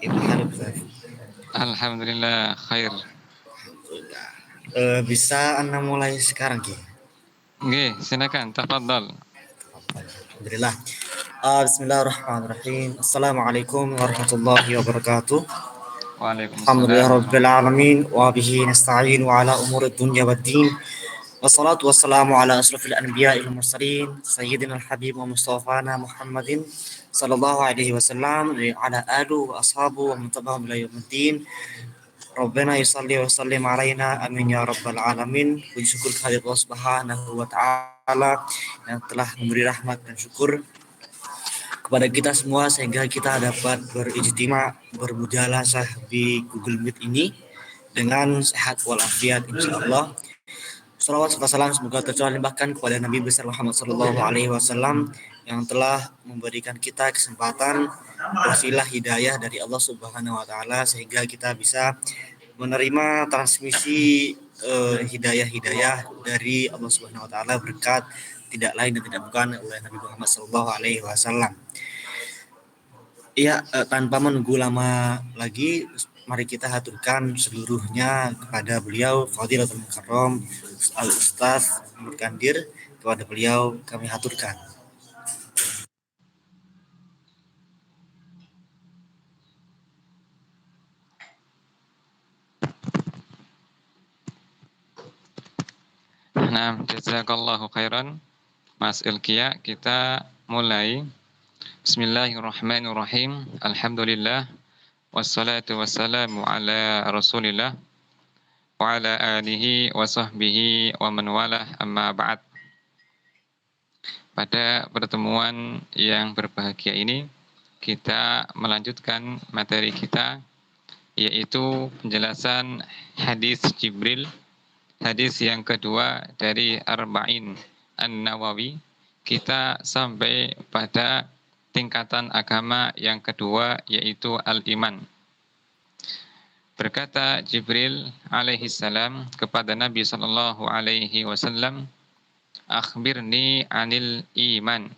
Gimana Ustaz? Alhamdulillah khair. Bisa Anda mulai sekarang, Ki? Nggih, silakan tafadhol. Alhamdulillah. Bismillahirrahmanirrahim. Assalamualaikum warahmatullahi wabarakatuh. Alhamdulillah Waalaikumsalam rabbil warahmatullahi alamin wa bihi nasta'in wa ala umuri dunya waddin. Wassalatu wassalamu ala asrafil anbiya'i wal mursalin sayyidina al-habib wa mustafana Muhammadin sallallahu alaihi wasallam wa ala alihi wa ashabu wa man tabi'ahum ila yaumiddin. Rabbana yusalli wa sallim alaina amin ya rabbal alamin. Puji syukur kehadirat Allah Subhanahu wa taala yang telah memberi rahmat dan syukur kepada kita semua sehingga kita dapat berijtima bermujalasah di Google Meet ini dengan sehat walafiat insyaallah. Salawat serta salam semoga tercurah limpahkan kepada Nabi besar Muhammad sallallahu alaihi wasallam yang telah memberikan kita kesempatan wasilah hidayah dari Allah Subhanahu wa taala sehingga kita bisa menerima transmisi hidayah-hidayah dari Allah Subhanahu wa taala berkat tidak lain dan tidak bukan oleh Nabi Muhammad sallallahu alaihi wasallam. Iya, tanpa menunggu lama lagi, mari kita haturkan seluruhnya kepada beliau Fadilatul Mukarram Al Ustaz Nur Kandir. Kepada beliau kami haturkan. Nah, jazakallahu khairan Mas Ilkia. Kita mulai. Bismillahirrahmanirrahim. Alhamdulillah wassalatu wassalamu ala Rasulillah wa ala alihi wa sahbihi wa man walah, amma ba'd. Pada pertemuan yang berbahagia ini kita melanjutkan materi kita, yaitu penjelasan hadis Jibril, hadis yang kedua dari Arba'in An-Nawawi. Kita sampai pada tingkatan agama yang kedua, yaitu al-iman. Berkata Jibril alaihissalam kepada Nabi sallallahu alaihi wasallam, "Akhbirni anil iman."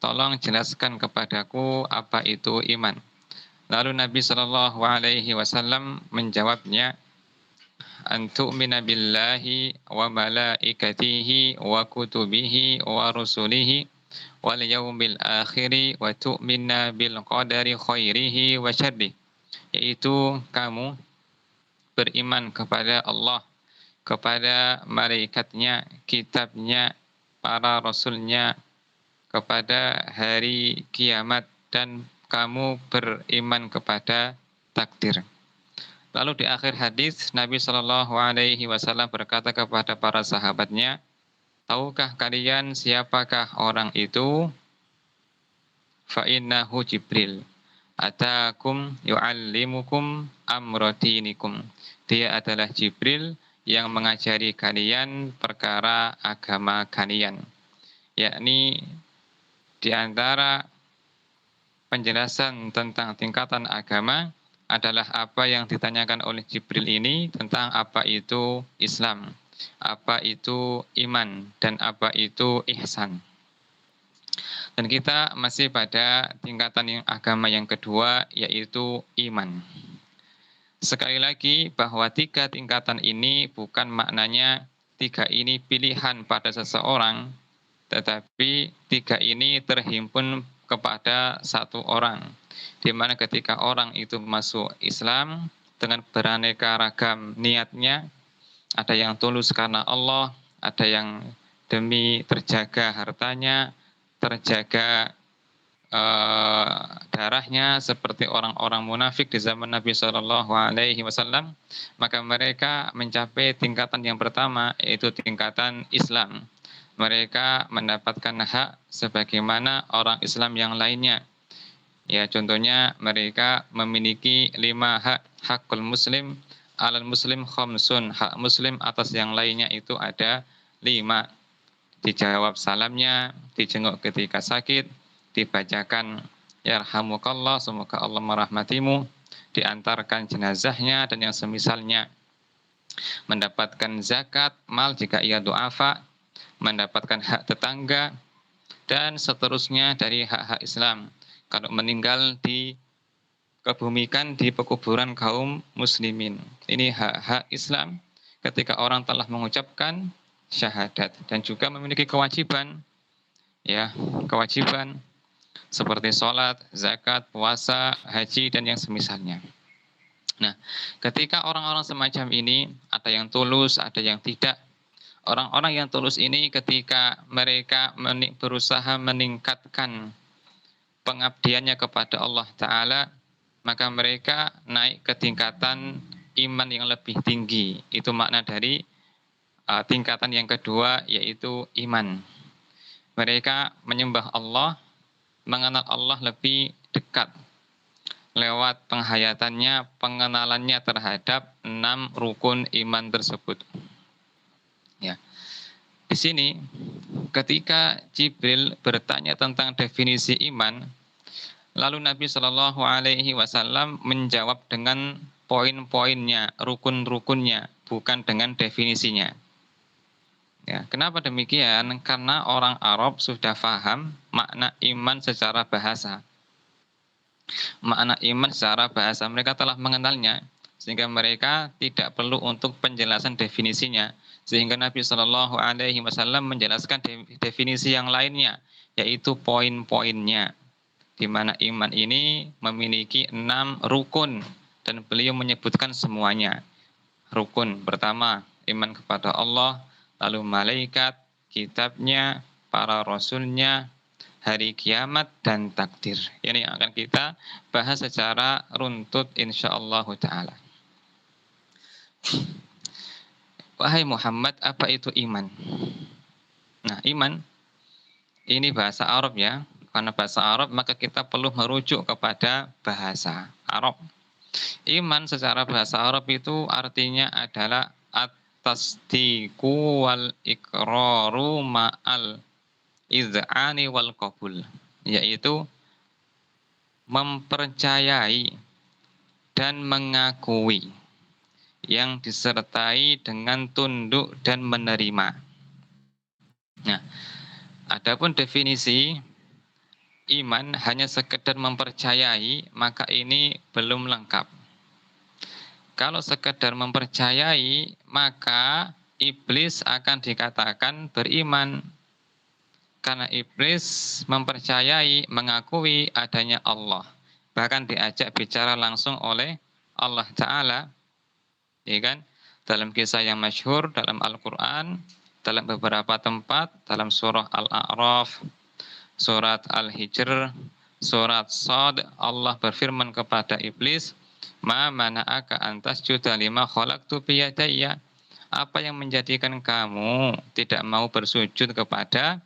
Tolong jelaskan kepadaku apa itu iman. Lalu Nabi sallallahu alaihi wasallam menjawabnya, "An tu'mina billahi wa malaikatihi wa kutubihi wa rusulihi wal yaumil akhiri wa tu'mina bil qadari khairihi wa syarrihi." Yaitu kamu beriman kepada Allah, kepada malaikatnya, kitabnya, para rasulnya, kepada hari kiamat, dan kamu beriman kepada takdir. Lalu di akhir hadis Nabi Shallallahu Alaihi Wasallam berkata kepada para sahabatnya, "Tahukah kalian siapakah orang itu?" "Fa'innahu Jibril atakum yu'allimukum amrodinikum." Dia adalah Jibril yang mengajari kalian perkara agama kalian. Yakni di antara penjelasan tentang tingkatan agama adalah apa yang ditanyakan oleh Jibril ini tentang apa itu Islam, apa itu iman, dan apa itu ihsan. Dan kita masih pada tingkatan agama yang kedua, yaitu iman. Sekali lagi bahwa tiga tingkatan ini bukan maknanya tiga ini pilihan pada seseorang, tetapi tiga ini terhimpun kepada satu orang, di mana ketika orang itu masuk Islam dengan beraneka ragam niatnya, ada yang tulus karena Allah, ada yang demi terjaga hartanya, terjaga darahnya, seperti orang-orang munafik di zaman Nabi Shallallahu Alaihi Wasallam, maka mereka mencapai tingkatan yang pertama, yaitu tingkatan Islam. Mereka mendapatkan hak sebagaimana orang Islam yang lainnya. Ya, contohnya mereka memiliki 5 hak. Hakul muslim alal muslim khamsun. Hak muslim atas yang lainnya itu ada 5. Dijawab salamnya, dijenguk ketika sakit, dibacakan yarhamukallah, semoga Allah merahmatimu, diantarkan jenazahnya dan yang semisalnya, mendapatkan zakat mal jika ia du'afa, mendapatkan hak tetangga, dan seterusnya dari hak-hak Islam. Kalau meninggal kebumikan di pekuburan kaum muslimin. Ini hak-hak Islam ketika orang telah mengucapkan syahadat dan juga memiliki kewajiban, ya, kewajiban seperti sholat, zakat, puasa, haji, dan yang semisalnya. Nah, ketika orang-orang semacam ini, ada yang tulus, ada yang tidak. Orang-orang yang tulus ini ketika mereka berusaha meningkatkan pengabdiannya kepada Allah Ta'ala, maka mereka naik ke tingkatan iman yang lebih tinggi. Itu makna dari tingkatan yang kedua, yaitu iman. Mereka menyembah Allah, mengenal Allah lebih dekat lewat penghayatannya, pengenalannya terhadap 6 rukun iman tersebut. Ya. Di sini ketika Jibril bertanya tentang definisi iman, lalu Nabi Shallallahu Alaihi Wasallam menjawab dengan poin-poinnya, rukun-rukunnya, bukan dengan definisinya. Ya, kenapa demikian? Karena orang Arab sudah paham makna iman secara bahasa. Makna iman secara bahasa mereka telah mengenalnya, sehingga mereka tidak perlu untuk penjelasan definisinya. Sehingga Nabi Shallallahu Alaihi Wasallam menjelaskan definisi yang lainnya, yaitu poin-poinnya, di mana iman ini memiliki 6 rukun dan beliau menyebutkan semuanya. Rukun pertama, iman kepada Allah, lalu malaikat, kitabnya, para rasulnya, hari kiamat, dan takdir. Ini yang akan kita bahas secara runtut insyaallah ta'ala. Wahai Muhammad, apa itu iman? Nah, iman ini bahasa Arab ya. Karena bahasa Arab maka kita perlu merujuk kepada bahasa Arab. Iman secara bahasa Arab itu artinya adalah at-tasdiqu wal iqraru ma'al iz'ani wal qabul, yaitu mempercayai dan mengakui yang disertai dengan tunduk dan menerima. Nah, adapun definisi iman hanya sekedar mempercayai, maka ini belum lengkap. Kalau sekedar mempercayai, maka iblis akan dikatakan beriman. Karena iblis mempercayai, mengakui adanya Allah. Bahkan diajak bicara langsung oleh Allah Ta'ala. Ya kan? Dalam kisah yang masyhur dalam Al-Quran, dalam beberapa tempat, dalam surah Al-A'raf, surat Al-Hijr, surat Shad, Allah berfirman kepada iblis, "Ma mana'aka antas juda lima khalaqtu biyadayya?" Apa yang menjadikan kamu tidak mau bersujud kepada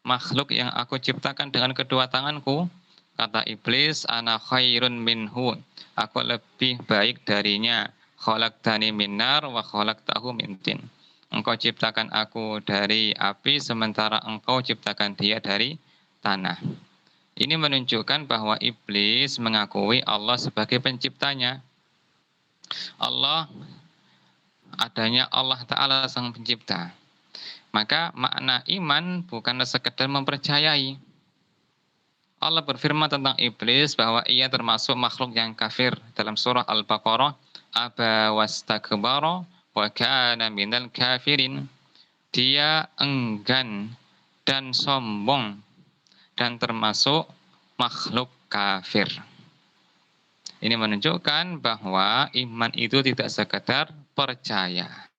makhluk yang aku ciptakan dengan kedua tanganku? Kata iblis, "Ana khairun minhu." Aku lebih baik darinya. Khalaqtani min nar wa khalaqtahu min tin. Engkau ciptakan aku dari api sementara engkau ciptakan dia dari tanah. Ini menunjukkan bahwa iblis mengakui Allah sebagai penciptanya. Allah, adanya Allah Ta'ala sang pencipta. Maka makna iman bukanlah sekedar mempercayai. Allah berfirman tentang iblis bahwa ia termasuk makhluk yang kafir dalam surah Al-Baqarah, aba wastakbara wa kana minal kafirin. Dia enggan dan sombong dan termasuk makhluk kafir. Ini menunjukkan bahwa iman itu tidak sekedar percaya,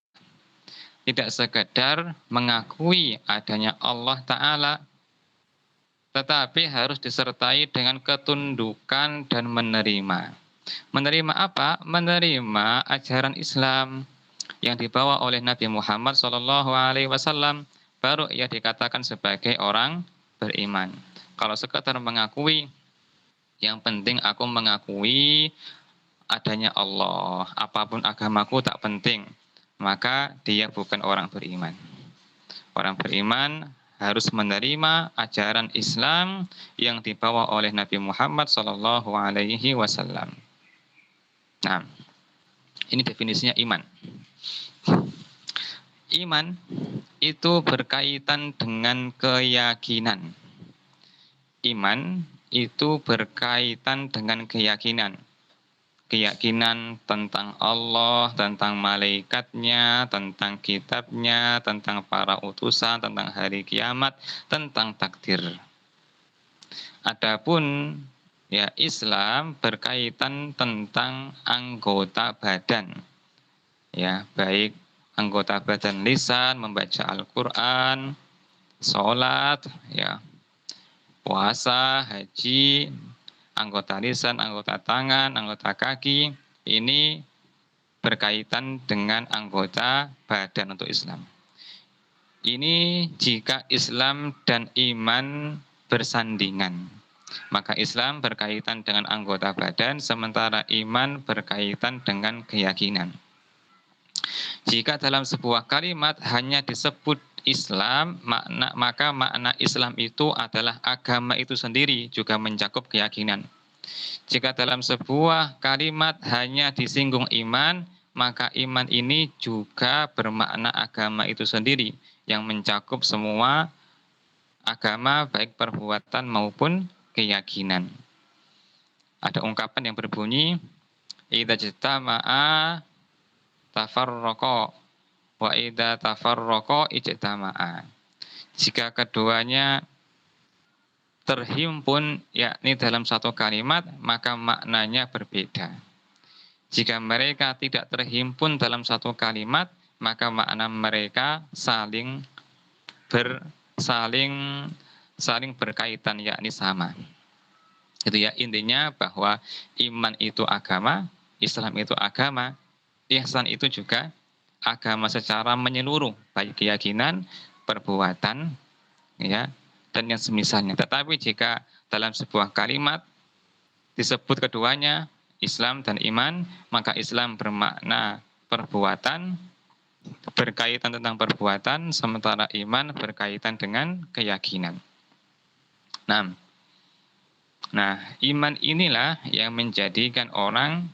tidak sekedar mengakui adanya Allah Ta'ala, tetapi harus disertai dengan ketundukan dan menerima. Menerima apa? Menerima ajaran Islam yang dibawa oleh Nabi Muhammad SAW, baru ia dikatakan sebagai orang beriman. Kalau sekadar mengakui, yang penting aku mengakui adanya Allah, apapun agamaku tak penting, maka dia bukan orang beriman. Orang beriman harus menerima ajaran Islam yang dibawa oleh Nabi Muhammad SAW. Nah, ini definisinya iman. Iman itu berkaitan dengan keyakinan. Iman itu berkaitan dengan keyakinan. keyakinan tentang Allah, tentang malaikatnya, tentang kitabnya, tentang para utusan, tentang hari kiamat, tentang takdir. Adapun ya Islam berkaitan tentang anggota badan. Ya, baik anggota badan lisan, membaca Al-Qur'an, sholat, ya, puasa, haji, anggota lisan, anggota tangan, anggota kaki, ini berkaitan dengan anggota badan untuk Islam. Ini jika Islam dan iman bersandingan. Maka Islam berkaitan dengan anggota badan, sementara iman berkaitan dengan keyakinan. Jika dalam sebuah kalimat hanya disebut Islam, maka makna Islam itu adalah agama itu sendiri, juga mencakup keyakinan. Jika dalam sebuah kalimat hanya disinggung iman, maka iman ini juga bermakna agama itu sendiri, yang mencakup semua agama, baik perbuatan maupun keyakinan. Ada ungkapan yang berbunyi, idza jtama'a tafarraqa wa idza tafarraqa ijtama'a. Jika keduanya terhimpun yakni dalam satu kalimat, maka maknanya berbeda. Jika mereka tidak terhimpun dalam satu kalimat, maka makna mereka saling berkaitan, yakni sama. Itu ya, intinya bahwa iman itu agama, Islam itu agama, ihsan itu juga agama secara menyeluruh, baik keyakinan, perbuatan, ya, dan yang semisalnya. Tetapi jika dalam sebuah kalimat disebut keduanya Islam dan iman, maka Islam bermakna perbuatan, berkaitan tentang perbuatan, sementara iman berkaitan dengan keyakinan. Nah, iman inilah yang menjadikan orang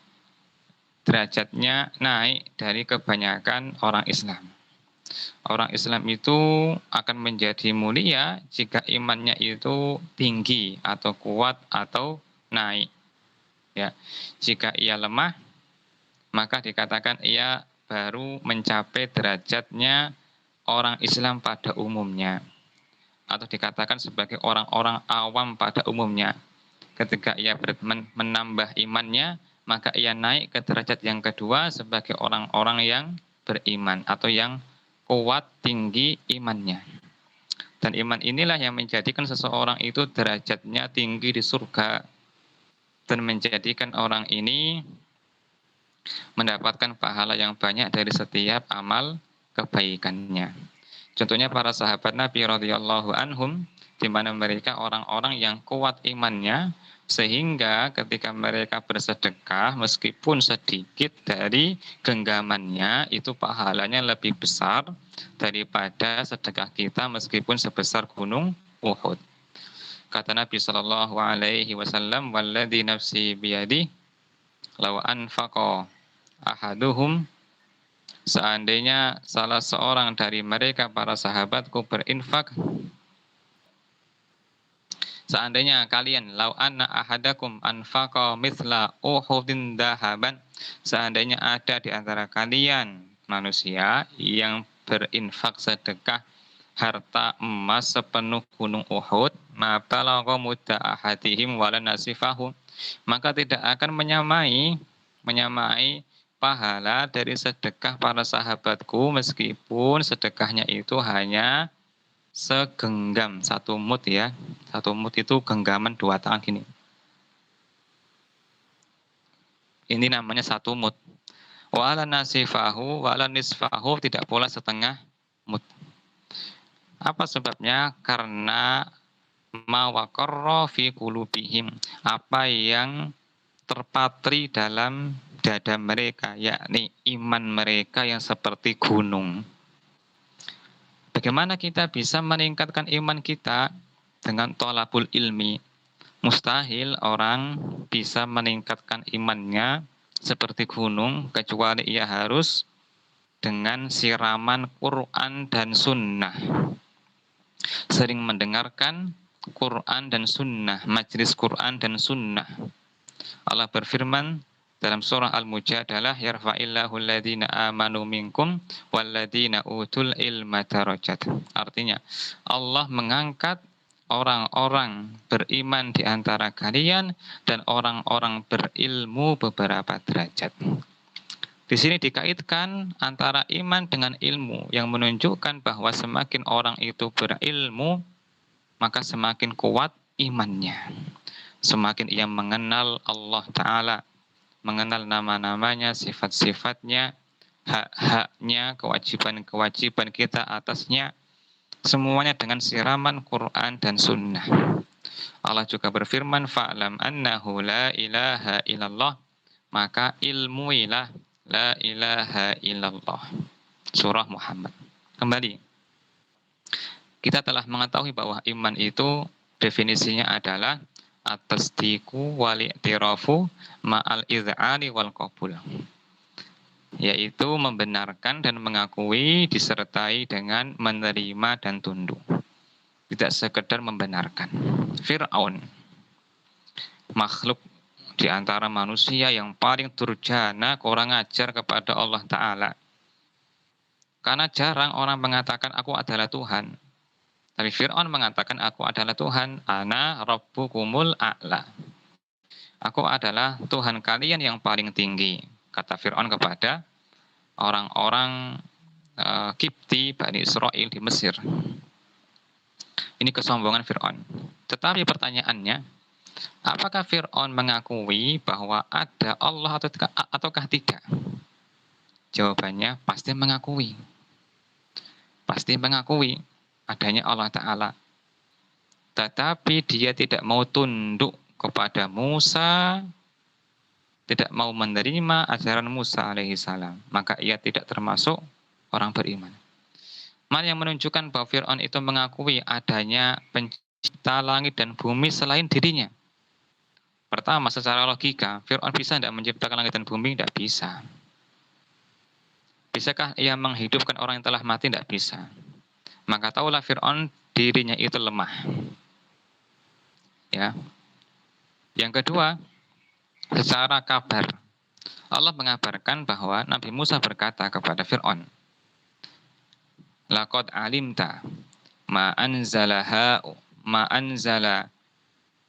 derajatnya naik dari kebanyakan orang Islam. Orang Islam itu akan menjadi mulia jika imannya itu tinggi atau kuat atau naik. Ya, jika ia lemah, maka dikatakan ia baru mencapai derajatnya orang Islam pada umumnya, atau dikatakan sebagai orang-orang awam pada umumnya. Ketika ia menambah imannya, maka ia naik ke derajat yang kedua sebagai orang-orang yang beriman atau yang kuat tinggi imannya. Dan iman inilah yang menjadikan seseorang itu derajatnya tinggi di surga dan menjadikan orang ini mendapatkan pahala yang banyak dari setiap amal kebaikannya. Contohnya para sahabat Nabi radhiyallahu anhum, di mana mereka orang-orang yang kuat imannya, sehingga ketika mereka bersedekah meskipun sedikit dari genggamannya, itu pahalanya lebih besar daripada sedekah kita meskipun sebesar gunung Uhud. Kata Nabi sallallahu alaihi wasallam, walladzi nafsi biyadi law anfaqa ahaduhum, seandainya salah seorang dari mereka para sahabatku berinfak, seandainya kalian lau anna ahadakum anfaqa mithla uhudin dahaban, seandainya ada di antara kalian manusia yang berinfak sedekah harta emas sepenuh gunung Uhud, ma balagha mudda ahadihim wala nasifahu, maka tidak akan menyamai pahala dari sedekah para sahabatku meskipun sedekahnya itu hanya segenggam, satu mud ya. Satu mud itu genggaman 2 tangan gini. Ini namanya satu mud. Wala nasifahu, wala nisfahu, tidak pula setengah mud. Apa sebabnya? Karena ma waqarra fi qulubihim, apa yang terpatri dalam dada mereka, yakni iman mereka yang seperti gunung. Bagaimana kita bisa meningkatkan iman kita? Dengan thalabul ilmi. Mustahil orang bisa meningkatkan imannya seperti gunung, kecuali ia harus dengan siraman Quran dan Sunnah. Sering mendengarkan Quran dan Sunnah, majelis Quran dan Sunnah. Allah berfirman dalam surah Al-Mujadalah, yarfa'illahu alladhina amanu minkum walladhina utul ilma darajat. Artinya, Allah mengangkat orang-orang beriman di antara kalian dan orang-orang berilmu beberapa derajat. Di sini dikaitkan antara iman dengan ilmu yang menunjukkan bahwa semakin orang itu berilmu, maka semakin kuat imannya. Semakin ia mengenal Allah Ta'ala, mengenal nama-namanya, sifat-sifatnya, hak-haknya, kewajiban-kewajiban kita atasnya, semuanya dengan siraman Quran dan Sunnah. Allah juga berfirman, fa'lam annahu la ilaha illallah, maka ilmuilah la ilaha illallah. Surah Muhammad. Kembali, kita telah mengetahui bahwa iman itu definisinya adalah at-tasdiqu wal i'tirafu ma'al iz'ani wal qabul, yaitu membenarkan dan mengakui disertai dengan menerima dan tunduk. Tidak sekedar membenarkan. Fir'aun, makhluk di antara manusia yang paling durjana, kurang ajar kepada Allah Ta'ala. Karena jarang orang mengatakan aku adalah Tuhan. Tapi Fir'aun mengatakan aku adalah Tuhan, ana rabbukumul a'la. Aku adalah Tuhan kalian yang paling tinggi, kata Fir'aun kepada orang-orang Kipti Bani Israel di Mesir. Ini kesombongan Fir'aun. Tetapi pertanyaannya, apakah Fir'aun mengakui bahwa ada Allah ataukah tidak? Jawabannya pasti mengakui. Pasti mengakui adanya Allah Ta'ala. Tetapi dia tidak mau tunduk kepada Musa, tidak mau menerima ajaran Musa alaihissalam. Maka ia tidak termasuk orang beriman. Mana yang menunjukkan bahwa Fir'aun itu mengakui adanya pencipta langit dan bumi selain dirinya. Pertama, secara logika, Fir'aun bisa tidak menciptakan langit dan bumi? Tidak bisa. Bisakah ia menghidupkan orang yang telah mati? Tidak bisa. Maka tahulah Fir'aun dirinya itu lemah. Ya. Yang kedua, secara kabar, Allah mengabarkan bahwa Nabi Musa berkata kepada Fir'aun, laqad alimta ma anzala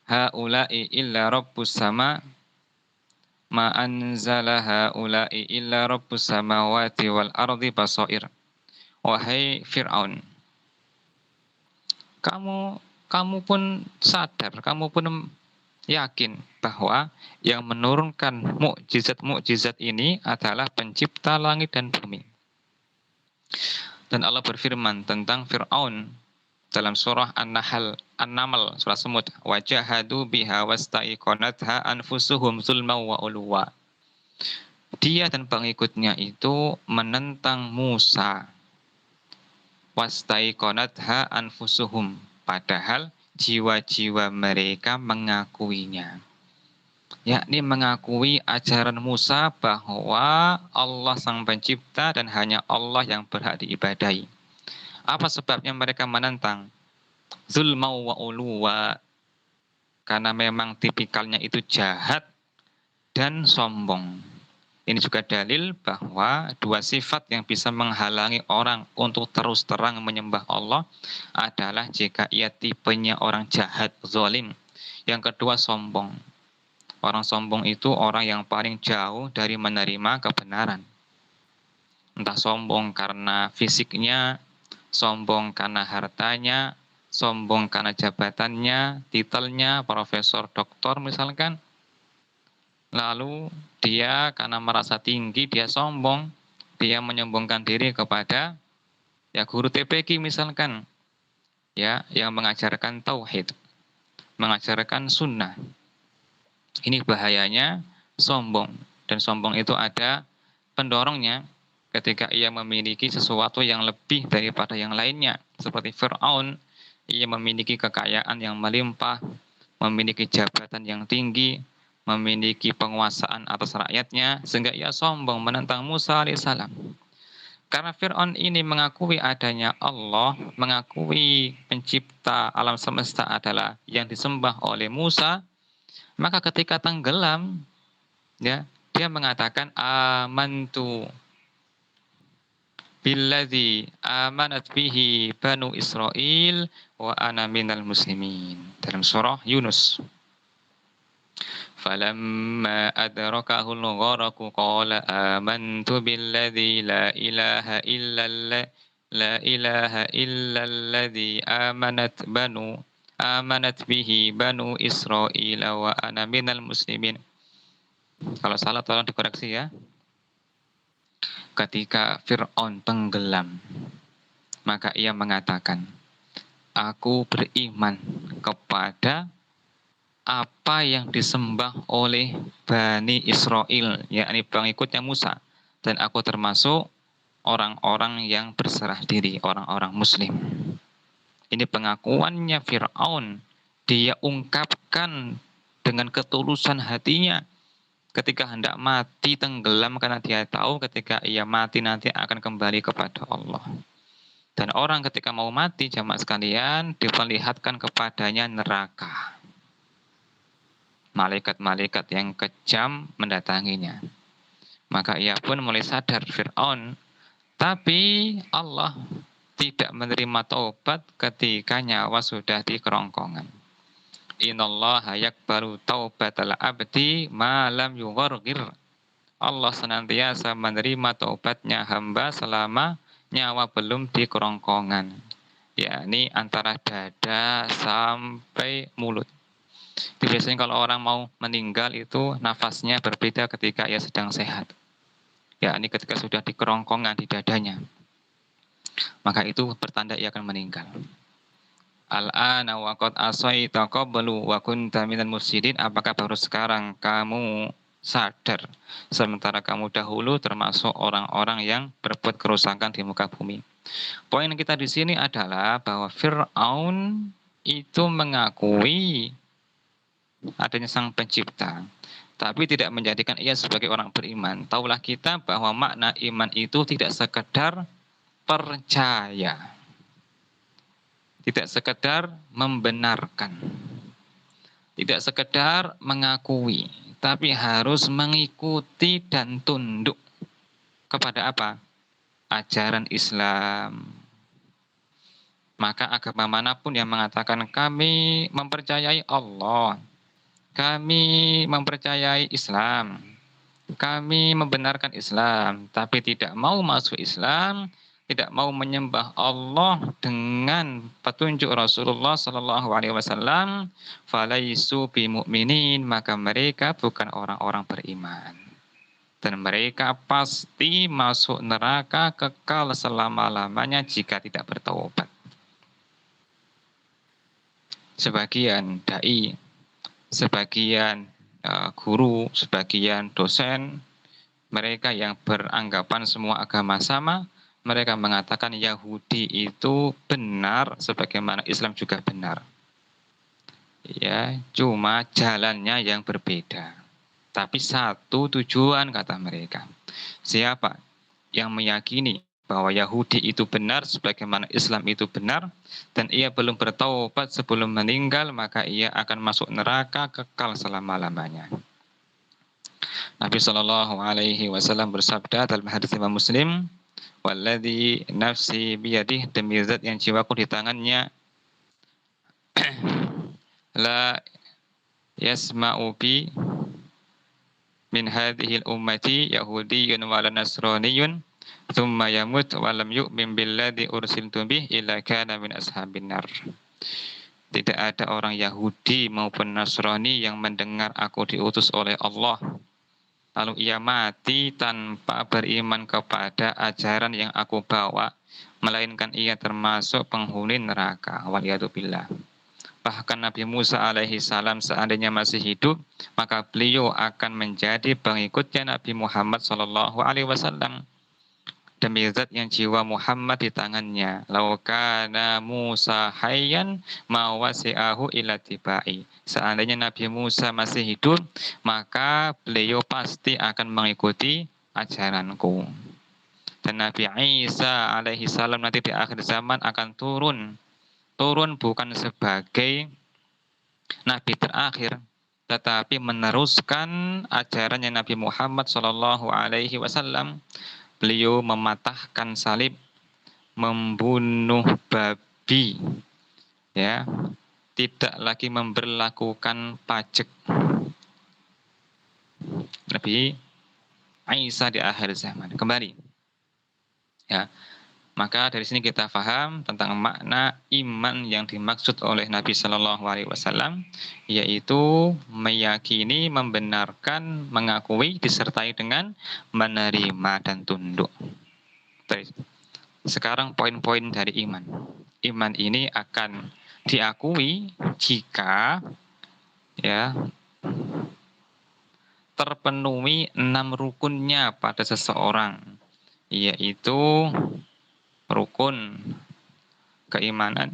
haula'i illa rabbus sama ma anzala haula'i illa rabbus samawati wal ardi basair. Wahai Fir'aun, kamu pun sadar, kamu pun yakin bahwa yang menurunkan mukjizat-mukjizat ini adalah pencipta langit dan bumi. Dan Allah berfirman tentang Fir'aun dalam surah An-Naml, surah Semut, wajahadu biha wastaiqanatha anfusuhum zulman wa uluwa. Dia dan pengikutnya itu menentang Musa, wastaiqanatha anfusuhum, padahal jiwa-jiwa mereka mengakuinya, yakni mengakui ajaran Musa bahwa Allah sang pencipta dan hanya Allah yang berhak diibadahi. Apa sebabnya mereka menentang? Zulmau wa uluwa, karena memang tipikalnya itu jahat dan sombong. Ini juga dalil bahwa dua sifat yang bisa menghalangi orang untuk terus terang menyembah Allah adalah jika ia tipenya orang jahat, zalim. Yang kedua, sombong. Orang sombong itu orang yang paling jauh dari menerima kebenaran. Entah sombong karena fisiknya, sombong karena hartanya, sombong karena jabatannya, titelnya, profesor, doktor misalkan. Lalu dia karena merasa tinggi, dia sombong, dia menyombongkan diri kepada guru TPQ misalkan, yang mengajarkan tauhid, mengajarkan sunnah. Ini bahayanya sombong, dan sombong itu ada pendorongnya ketika ia memiliki sesuatu yang lebih daripada yang lainnya. Seperti Fir'aun, ia memiliki kekayaan yang melimpah, memiliki jabatan yang tinggi, memiliki penguasaan atas rakyatnya, sehingga ia sombong menentang Musa alaihissalam. Karena Fir'aun ini mengakui adanya Allah, mengakui pencipta alam semesta adalah yang disembah oleh Musa, maka ketika tenggelam, Dia mengatakan amantu billadzi amanat bihi banu Israel wa ana minal muslimin. Dalam surah Yunus. Falamma adrakahu al-gharaqu qala amantu billadzi la ilaha illa alladzi amanat bihi banu Israel wa ana minal muslimin. Kalau salah tolong dikoreksi ya. Ketika Fir'aun tenggelam, maka ia mengatakan, aku beriman kepada apa yang disembah oleh Bani Israel, yakni pengikutnya Musa. Dan aku termasuk orang-orang yang berserah diri, orang-orang muslim. Ini pengakuannya Fir'aun. Dia ungkapkan dengan ketulusan hatinya ketika hendak mati tenggelam karena dia tahu ketika ia mati nanti akan kembali kepada Allah. Dan orang ketika mau mati jamaah sekalian diperlihatkan kepadanya neraka. Malaikat-malaikat yang kejam mendatanginya. Maka ia pun mulai sadar Fir'aun. Tapi Allah tidak menerima taubat ketika nyawa sudah di kerongkongan. Innallaha yakbalu taubatal abdi ma lam yughargir. Allah senantiasa menerima taubatnya hamba selama nyawa belum di kerongkongan. Yakni antara dada sampai mulut. Jadi biasanya kalau orang mau meninggal itu nafasnya berbeda ketika ia sedang sehat. Yakni ketika sudah di kerongkongan di dadanya. Maka itu pertanda ia akan meninggal. Al-ana wa qad asaita qablu wa kunta minal mufsidin. Apakah baru sekarang kamu sadar sementara kamu dahulu termasuk orang-orang yang berbuat kerusakan di muka bumi. Poin kita di sini adalah bahwa Fir'aun itu mengakui adanya sang pencipta, tapi tidak menjadikan ia sebagai orang beriman. Taulah kita bahwa makna iman itu tidak sekedar percaya, tidak sekedar membenarkan, tidak sekedar mengakui, tapi harus mengikuti dan tunduk kepada apa? Ajaran Islam. Maka agama manapun yang mengatakan kami mempercayai Allah, kami mempercayai Islam, kami membenarkan Islam, tapi tidak mau masuk Islam, tidak mau menyembah Allah dengan petunjuk Rasulullah Sallallahu Alaihi Wasallam, falaisu bimu'minin, maka mereka bukan orang-orang beriman, dan mereka pasti masuk neraka kekal selama-lamanya jika tidak bertaubat. Sebagian dai, sebagian guru, sebagian dosen, mereka yang beranggapan semua agama sama, mereka mengatakan Yahudi itu benar sebagaimana Islam juga benar. Ya, cuma jalannya yang berbeda. Tapi satu tujuan kata mereka. Siapa yang meyakini bahwa Yahudi itu benar sebagaimana Islam itu benar dan ia belum bertaubat sebelum meninggal, maka ia akan masuk neraka kekal selama-lamanya. Nabi Shallallahu Alaihi Wasallam bersabda dalam hadis Imam Muslim, "Walladzi nafsi biyadih, demi zat yang jiwaku di tangannya, la yasma'u bi min hadhil ummati yahudiyyun wala nasraniyyun thumma yamut wa lam yu'min billadzi ursiltu bih illa kana min ashabin nar." Tidak ada orang Yahudi maupun Nasrani yang mendengar aku diutus oleh Allah lalu ia mati tanpa beriman kepada ajaran yang aku bawa, melainkan ia termasuk penghuni neraka. Waliyadzubillah. Bahkan Nabi Musa alaihi salam seandainya masih hidup, maka beliau akan menjadi pengikutnya Nabi Muhammad sallallahu alaihi wasallam. Demi zat yang jiwa Muhammad di tangannya, lau kana Musa hayyan ma wasi'ahu illa tibai. Seandainya Nabi Musa masih hidup, maka beliau pasti akan mengikuti ajaranku. Dan Nabi Isa alaihi salam nanti di akhir zaman akan turun bukan sebagai nabi terakhir, tetapi meneruskan ajarannya Nabi Muhammad Shallallahu Alaihi Wasallam. Beliau mematahkan salib, membunuh babi, ya, tidak lagi memberlakukan pajak. Nabi Isa di akhir zaman kembali, ya. Maka dari sini kita paham tentang makna iman yang dimaksud oleh Nabi Shallallahu Alaihi Wasallam, yaitu meyakini, membenarkan, mengakui, disertai dengan menerima dan tunduk. Terus, sekarang poin-poin dari iman. Iman ini akan diakui jika, ya, terpenuhi 6 rukunnya pada seseorang, yaitu rukun keimanan,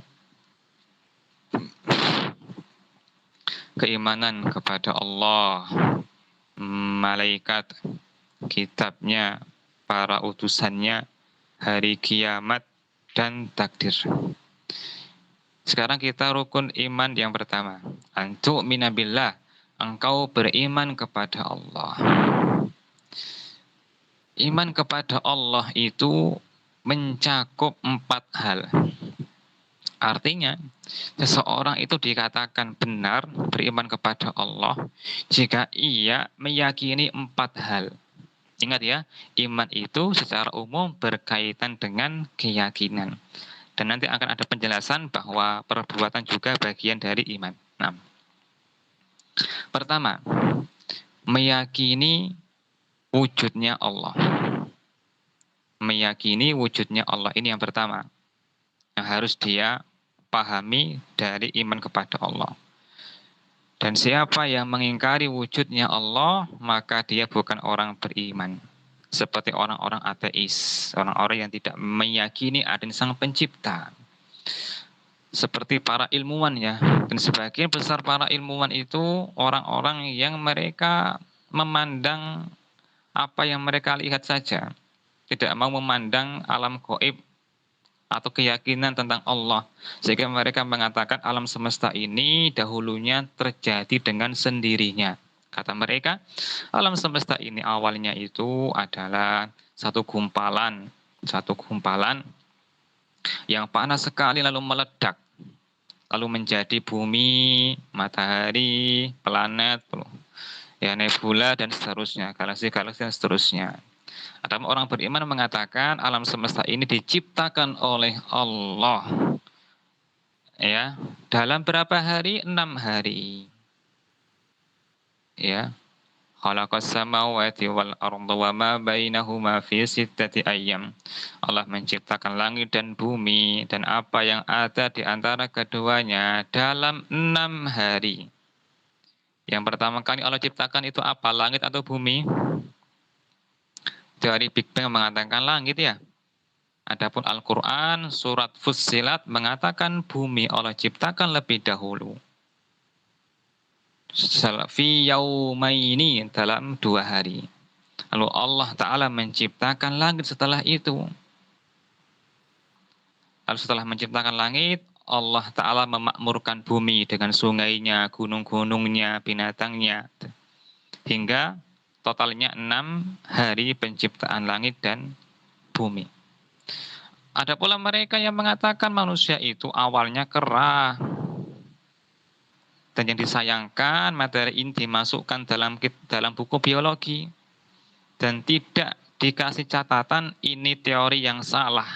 keimanan kepada Allah, malaikat, kitabnya, para utusannya, hari kiamat, dan takdir. Sekarang kita rukun iman yang pertama. Antu minabillah, engkau beriman kepada Allah. Iman kepada Allah itu mencakup 4 hal. Artinya, seseorang itu dikatakan benar beriman kepada Allah jika ia meyakini 4 hal. Ingat ya, iman itu secara umum berkaitan dengan keyakinan. Dan nanti akan ada penjelasan bahwa perbuatan juga bagian dari iman. Nah, pertama, meyakini wujudnya Allah. Meyakini wujudnya Allah, ini yang pertama yang harus dia pahami dari iman kepada Allah. Dan siapa yang mengingkari wujudnya Allah, maka dia bukan orang beriman. Seperti orang-orang ateis, orang-orang yang tidak meyakini adanya Sang Pencipta. Seperti para ilmuwan ya, dan sebagian besar para ilmuwan itu orang-orang yang mereka memandang apa yang mereka lihat saja, tidak mau memandang alam gaib atau keyakinan tentang Allah, sehingga mereka mengatakan alam semesta ini dahulunya terjadi dengan sendirinya. Kata mereka, alam semesta ini awalnya itu adalah satu gumpalan yang panas sekali lalu meledak, lalu menjadi bumi, matahari, planet, ya, nebula, dan seterusnya, galaksi-galaksi dan seterusnya. Ada orang beriman mengatakan alam semesta ini diciptakan oleh Allah, ya, dalam berapa hari? 6 hari. Ya. Khalaqas samawati wal arda wa ma bainahuma fi sittati ayyam. Allah menciptakan langit dan bumi dan apa yang ada di antara keduanya dalam 6 hari. Yang pertama kali Allah ciptakan itu apa? Langit atau bumi? Teori Big Bang mengatakan langit ya. Adapun Al-Quran surat Fussilat mengatakan bumi Allah ciptakan lebih dahulu. Fi yaumaini, dalam 2 hari. Lalu Allah Ta'ala menciptakan langit setelah itu. Lalu setelah menciptakan langit, Allah Ta'ala memakmurkan bumi dengan sungainya, gunung-gunungnya, binatangnya. Hingga totalnya 6 hari penciptaan langit dan bumi. Ada pula mereka yang mengatakan manusia itu awalnya kera. Dan yang disayangkan materi ini dimasukkan dalam buku biologi. Dan tidak dikasih catatan ini teori yang salah.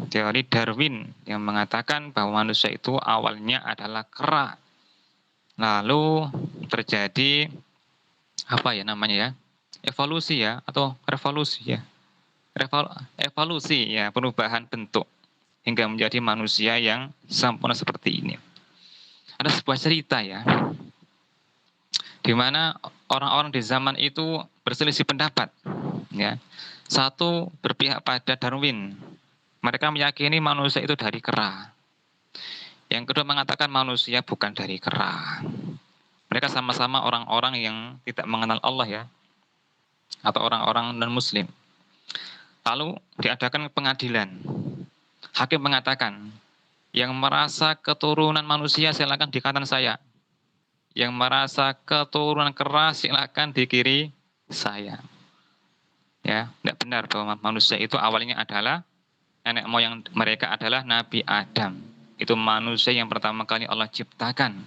Teori Darwin yang mengatakan bahwa manusia itu awalnya adalah kera. Lalu terjadi apa ya namanya ya? Evolusi ya atau revolusi ya? Evolusi ya, perubahan bentuk hingga menjadi manusia yang sempurna seperti ini. Ada sebuah cerita ya, di mana orang-orang di zaman itu berselisih pendapat. Ya, satu berpihak pada Darwin, mereka meyakini manusia itu dari kera. Yang kedua mengatakan manusia bukan dari kera. Mereka sama-sama orang-orang yang tidak mengenal Allah ya, atau orang-orang non-Muslim. Lalu diadakan pengadilan. Hakim mengatakan, yang merasa keturunan manusia silakan di kanan saya. yang merasa keturunan keras silakan di kiri saya. Ya, tidak benar bahwa manusia itu awalnya adalah nenek moyang mereka adalah Nabi Adam. Itu manusia yang pertama kali Allah ciptakan.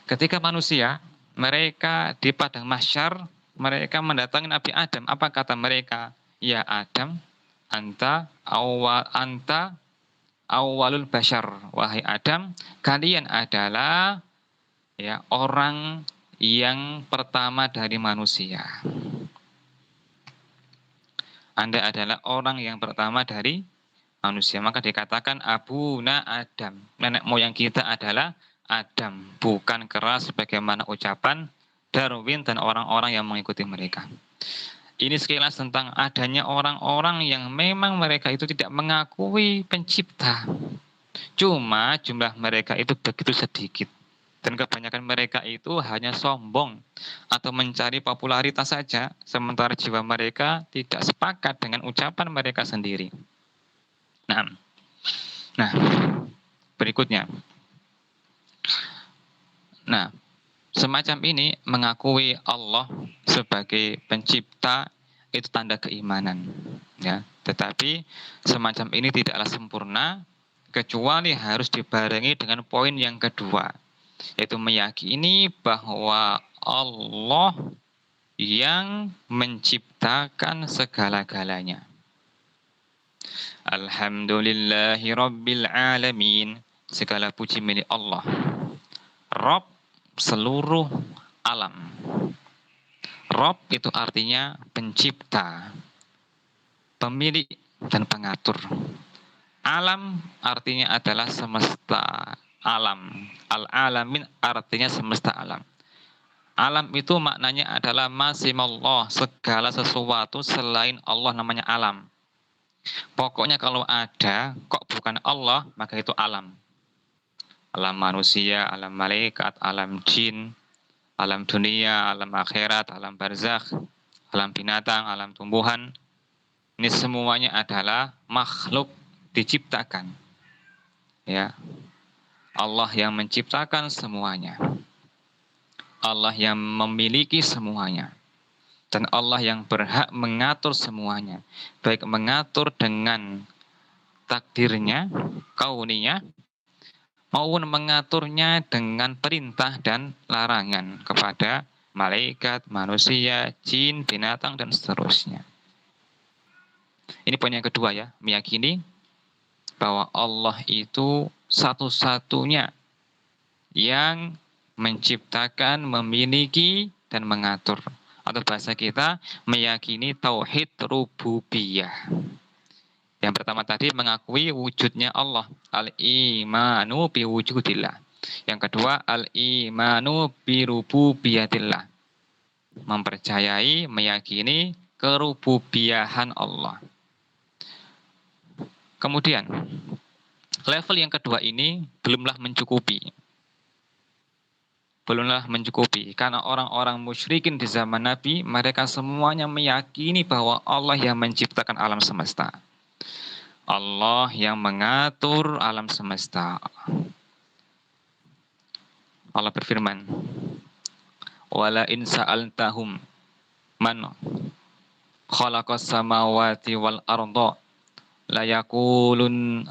Ketika manusia mereka di padang mahsyar, mereka mendatangi Nabi Adam. Apa kata mereka? Ya Adam, anta awalul bashar. Wahai Adam, kalian adalah ya orang yang pertama dari manusia. Anda adalah orang yang pertama dari manusia. Maka dikatakan Abuna Adam. Nenek moyang kita adalah Adam, bukan keras sebagaimana ucapan Darwin dan orang-orang yang mengikuti mereka. Ini sekilas tentang adanya orang-orang yang memang mereka itu tidak mengakui pencipta. Cuma jumlah mereka itu begitu sedikit. Dan kebanyakan mereka itu hanya sombong atau mencari popularitas saja, sementara jiwa mereka tidak sepakat dengan ucapan mereka sendiri. Nah, berikutnya. Nah, semacam ini mengakui Allah sebagai pencipta itu tanda keimanan, ya. Tetapi semacam ini tidaklah sempurna kecuali harus dibarengi dengan poin yang kedua, yaitu meyakini bahwa Allah yang menciptakan segala-galanya. Alhamdulillahi Rabbil Alamin. Segala puji milik Allah, Rob seluruh alam. Rob itu artinya pencipta, pemilik dan pengatur. Alam artinya adalah semesta alam. Al-alamin artinya semesta alam. Alam itu maknanya adalah masimallah, segala sesuatu selain Allah namanya alam. Pokoknya kalau ada kok bukan Allah, maka itu alam. Alam manusia, alam malaikat, alam jin, alam dunia, alam akhirat, alam barzakh, alam binatang, alam tumbuhan. Ini semuanya adalah makhluk diciptakan. Ya. Allah yang menciptakan semuanya. Allah yang memiliki semuanya. Dan Allah yang berhak mengatur semuanya. Baik mengatur dengan takdirnya, kauniyah, maupun mengaturnya dengan perintah dan larangan kepada malaikat, manusia, jin, binatang, dan seterusnya. Ini poin yang kedua ya, meyakini bahwa Allah itu satu-satunya yang menciptakan, memiliki, dan mengatur. Atau bahasa kita, meyakini tauhid rububiyah. Yang pertama tadi mengakui wujudnya Allah. Al-imanu biwujudillah. Yang kedua, al-imanu birububiyatillah. Mempercayai, meyakini kerububiyahan Allah. Kemudian, level yang kedua ini belumlah mencukupi. Belumlah mencukupi. Karena orang-orang musyrikin di zaman Nabi, mereka semuanya meyakini bahwa Allah yang menciptakan alam semesta. Allah yang mengatur alam semesta. Allah berfirman, "Wala in sa'altahum man khalaqas samawati wal arda la yaqulun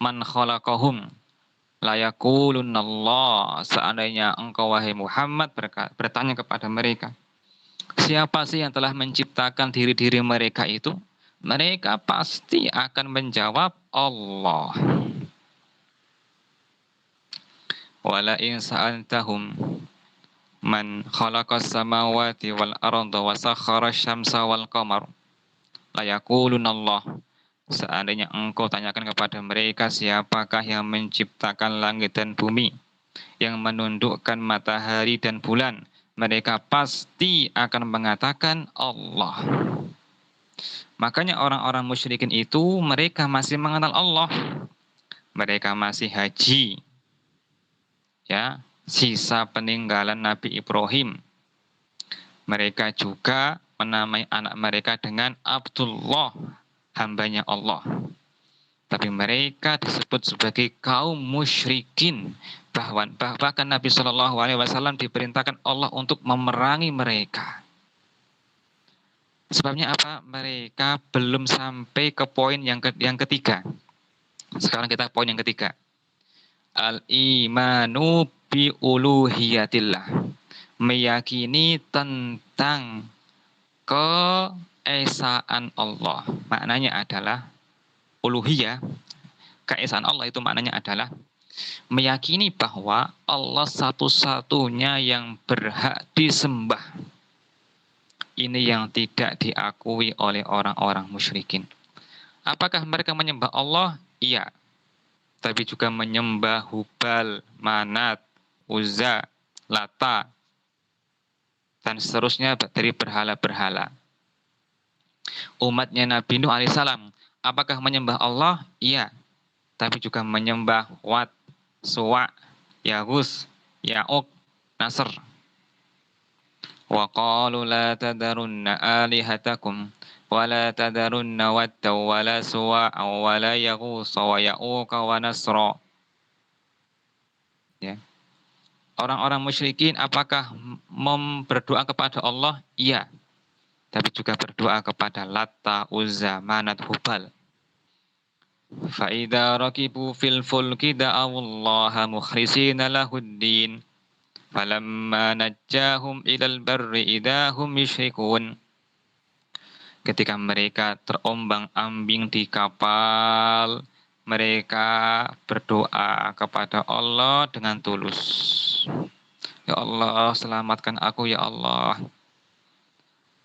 man khalaqahum la yaqulun Allah." Seandainya engkau wahai Muhammad bertanya kepada mereka, siapa sih yang telah menciptakan diri-diri mereka itu? Mereka pasti akan menjawab Allah. Wala in sa'altahum man khalaqas samawati wal arda wa sakhkhara asy-syamsa wal qamar la yaqulun Allah. Seandainya engkau tanyakan kepada mereka siapakah yang menciptakan langit dan bumi, yang menundukkan matahari dan bulan, mereka pasti akan mengatakan Allah. Makanya orang-orang musyrikin itu mereka masih mengenal Allah. Mereka masih haji. Ya, sisa peninggalan Nabi Ibrahim. Mereka juga menamai anak mereka dengan Abdullah, hambanya Allah. Tapi mereka disebut sebagai kaum musyrikin, Bahkan Nabi Shallallahu Alaihi Wasallam diperintahkan Allah untuk memerangi mereka. Sebabnya apa? Mereka belum sampai ke poin yang ketiga. Sekarang kita poin yang ketiga. Al-imanu bi uluhiyatillah. Meyakini tentang keesaan Allah. Maknanya adalah uluhiyah. Keesaan Allah itu maknanya adalah meyakini bahwa Allah satu-satunya yang berhak disembah. Ini yang tidak diakui oleh orang-orang musyrikin. Apakah mereka menyembah Allah? Iya. Tapi juga menyembah Hubal, Manat, Uzza, Lata, dan seterusnya dari berhala-berhala. Umatnya Nabi Nuh alaihissalam, apakah menyembah Allah? Iya. Tapi juga menyembah Wat, Suwa, Yagus, Ya'uq, Nasr. Wa qalu la tadarunna alihatakum wa la tadarunna wadda wa la suwa'a wa la yaghusa wa ya'uqa wa nasra. Ya. Orang-orang musyrikin apakah berdoa kepada Allah? Iya. Tapi juga berdoa kepada Latta, Uzza, Manat, Hubal. Fa'idha rakibu fil fulki da'awullaha mukhrisina lahuddin. Falamma najjahum ilal barri idahum yushrikun. Ketika mereka terombang-ambing di kapal, mereka berdoa kepada Allah dengan tulus. Ya Allah, selamatkan aku ya Allah.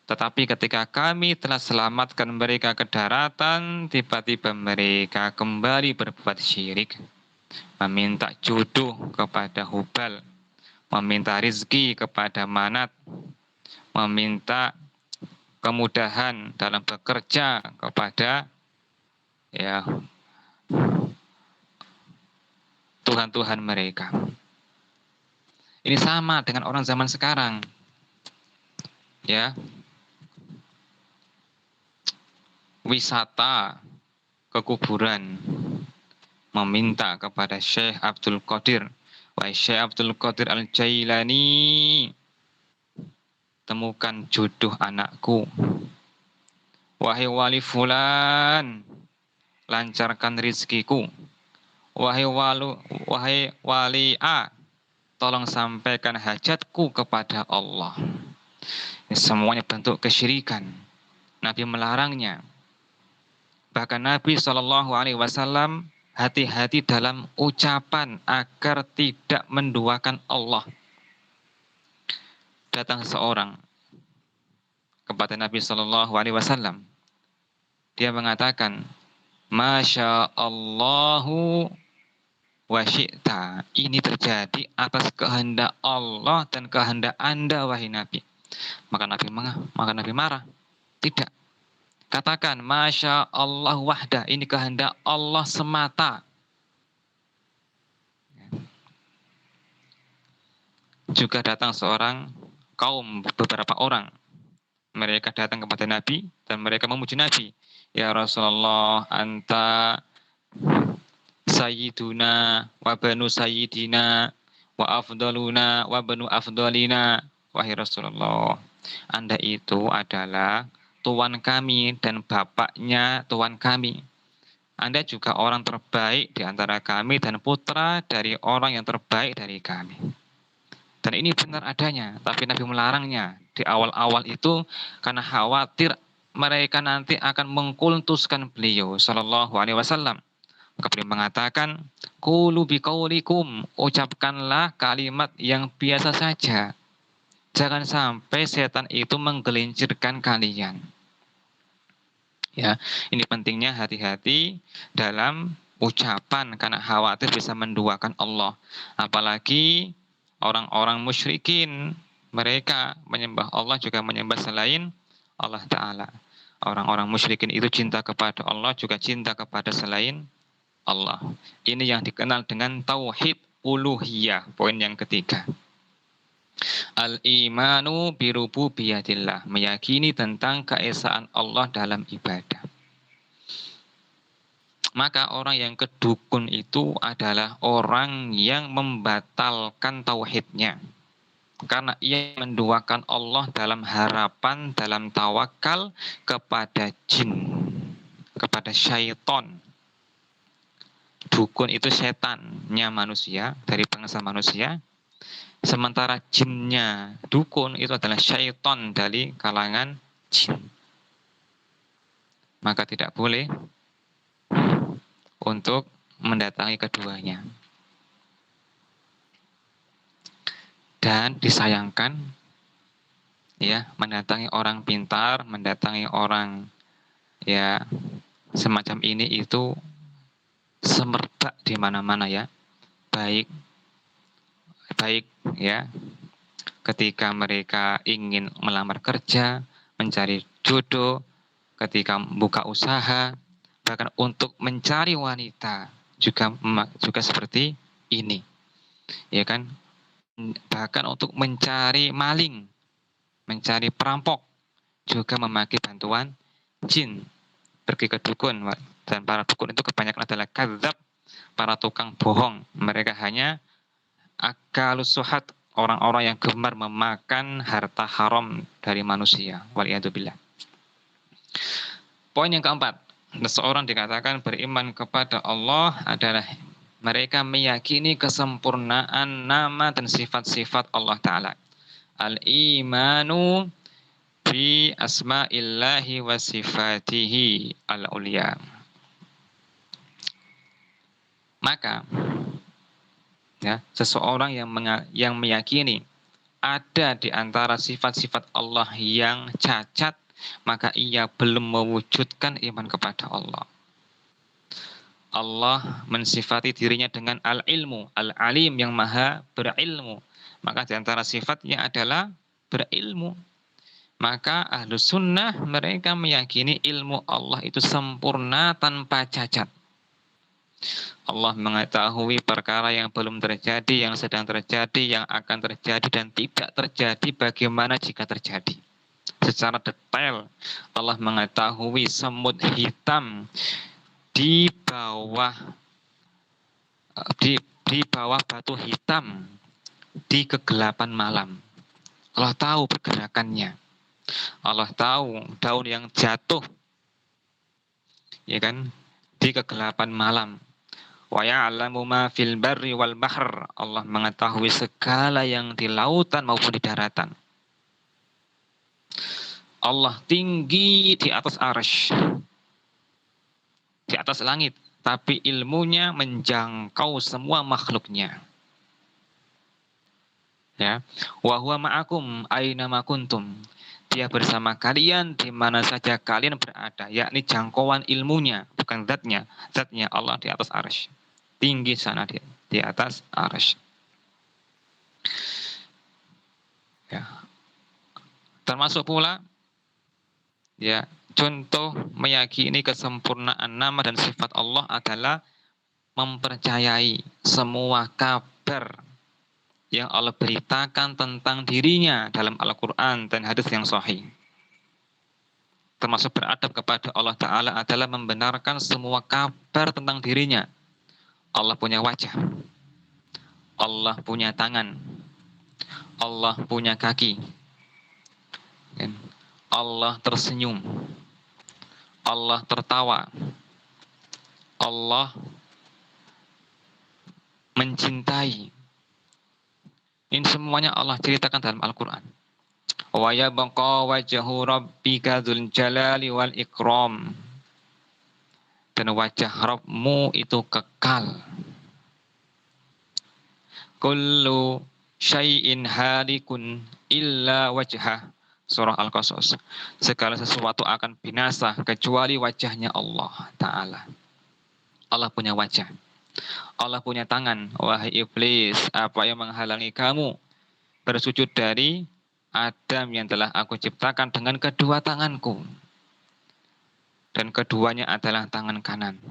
Tetapi ketika kami telah selamatkan mereka ke daratan, tiba-tiba mereka kembali berbuat syirik, meminta jodoh kepada Hubal, meminta rizki kepada Manat, meminta kemudahan dalam bekerja kepada ya Tuhan-Tuhan mereka. Ini sama dengan orang zaman sekarang. Ya. Wisata ke kuburan, meminta kepada Syekh Abdul Qadir, wahai Syekh Abdul Qadir Al-Jailani, temukan jodoh anakku. Wahai wali fulan, lancarkan rizkiku. Wahai wali A, tolong sampaikan hajatku kepada Allah. Ini semuanya bentuk kesyirikan. Nabi melarangnya. Bahkan Nabi Shallallahu Alaihi Wasallam hati-hati dalam ucapan agar tidak menduakan Allah. Datang seseorang kepada Nabi Shallallahu Alaihi Wasallam. Dia mengatakan, Masya Allahu wa syi'ta. Ini terjadi atas kehendak Allah dan kehendak Anda, wahai Nabi. Maka Nabi marah. Tidak. Katakan, Masya Allah wahdah, ini kehendak Allah semata. Juga datang seorang kaum, beberapa orang. Mereka datang kepada Nabi dan mereka memuji Nabi. Ya Rasulullah, anta sayyiduna wa banu sayyidina wa afdaluna wa banu afdalina. Wahai Rasulullah, Anda itu adalah tuan kami dan bapaknya tuan kami. Anda juga orang terbaik di antara kami dan putra dari orang yang terbaik dari kami. Dan ini benar adanya, tapi Nabi melarangnya di awal-awal itu karena khawatir mereka nanti akan mengkultuskan beliau Shallallahu Alaihi Wasallam. Maka beliau mengatakan, Qulu biqaulikum, ucapkanlah kalimat yang biasa saja. Jangan sampai setan itu menggelincirkan kalian. Ya, ini pentingnya hati-hati dalam ucapan karena khawatir bisa menduakan Allah. Apalagi orang-orang musyrikin, mereka menyembah Allah juga menyembah selain Allah Ta'ala. Orang-orang musyrikin itu cinta kepada Allah juga cinta kepada selain Allah. Ini yang dikenal dengan tauhid uluhiyah, poin yang ketiga. Al-imanu birububiyatillah, meyakini tentang keesaan Allah dalam ibadah. Maka orang yang kedukun itu adalah orang yang membatalkan tauhidnya. Karena ia menduakan Allah dalam harapan, dalam tawakal kepada jin, kepada syaiton. Dukun itu setannya manusia, dari bangsa manusia. Sementara jinnya dukun itu adalah syaiton dari kalangan jin. Maka tidak boleh untuk mendatangi keduanya. Dan disayangkan ya, mendatangi orang pintar, mendatangi orang ya semacam ini itu semerbak di mana-mana ya. Baik baik ya, ketika mereka ingin melamar kerja, mencari jodoh, ketika buka usaha, bahkan untuk mencari wanita juga seperti ini, ya kan? Bahkan untuk mencari maling, mencari perampok juga memakai bantuan jin, pergi ke dukun, dan para dukun itu kebanyakan adalah kadzab, para tukang bohong. Mereka hanya akalus suhat, orang-orang yang gemar memakan harta haram dari manusia. Waliyadzubillah. Poin yang keempat, seseorang dikatakan beriman kepada Allah adalah mereka meyakini kesempurnaan nama dan sifat-sifat Allah Ta'ala. Al-imanu bi asma'illahi wa sifatihi al-ulia. Maka ya, seseorang yang meyakini ada di antara sifat-sifat Allah yang cacat, maka ia belum mewujudkan iman kepada Allah. Allah mensifati dirinya dengan al-ilmu, al-alim yang maha berilmu. Maka di antara sifatnya adalah berilmu. Maka ahlu sunnah mereka meyakini ilmu Allah itu sempurna tanpa cacat. Allah mengetahui perkara yang belum terjadi, yang sedang terjadi, yang akan terjadi, dan tidak terjadi bagaimana jika terjadi. Secara detail Allah mengetahui semut hitam di bawah di bawah batu hitam di kegelapan malam. Allah tahu pergerakannya. Allah tahu daun yang jatuh, ya kan, di kegelapan malam. Wa ya'lamu ma fil barri wal bahr. Allah mengetahui segala yang di lautan maupun di daratan. Allah tinggi di atas arsy, di atas langit, tapi ilmunya menjangkau semua makhluknya. Ya, wa huwa ma'akum aina ma kuntum. Dia bersama kalian di mana saja kalian berada, yakni jangkauan ilmunya, bukan zatnya. Zatnya Allah di atas arsy. Tinggi sana di atas arsy. Ya. Termasuk pula ya, contoh meyakini kesempurnaan nama dan sifat Allah adalah mempercayai semua kabar yang Allah beritakan tentang dirinya dalam Al-Quran dan hadis yang sahih. Termasuk beradab kepada Allah Ta'ala adalah membenarkan semua kabar tentang dirinya. Allah punya wajah, Allah punya tangan, Allah punya kaki, Allah tersenyum, Allah tertawa, Allah mencintai. Ini semuanya Allah ceritakan dalam Al-Quran. Wa yabqa wajhu rabbika dzul jalali wal ikram. Dan wajah Rabbmu itu kekal. Kullu syai'in halikun illa wajhah. Surah Al-Qasas. Segala sesuatu akan binasa kecuali wajahnya Allah Ta'ala. Allah punya wajah. Allah punya tangan. Wahai iblis, apa yang menghalangi kamu bersujud dari Adam yang telah aku ciptakan dengan kedua tanganku? Dan keduanya adalah tangan kanan.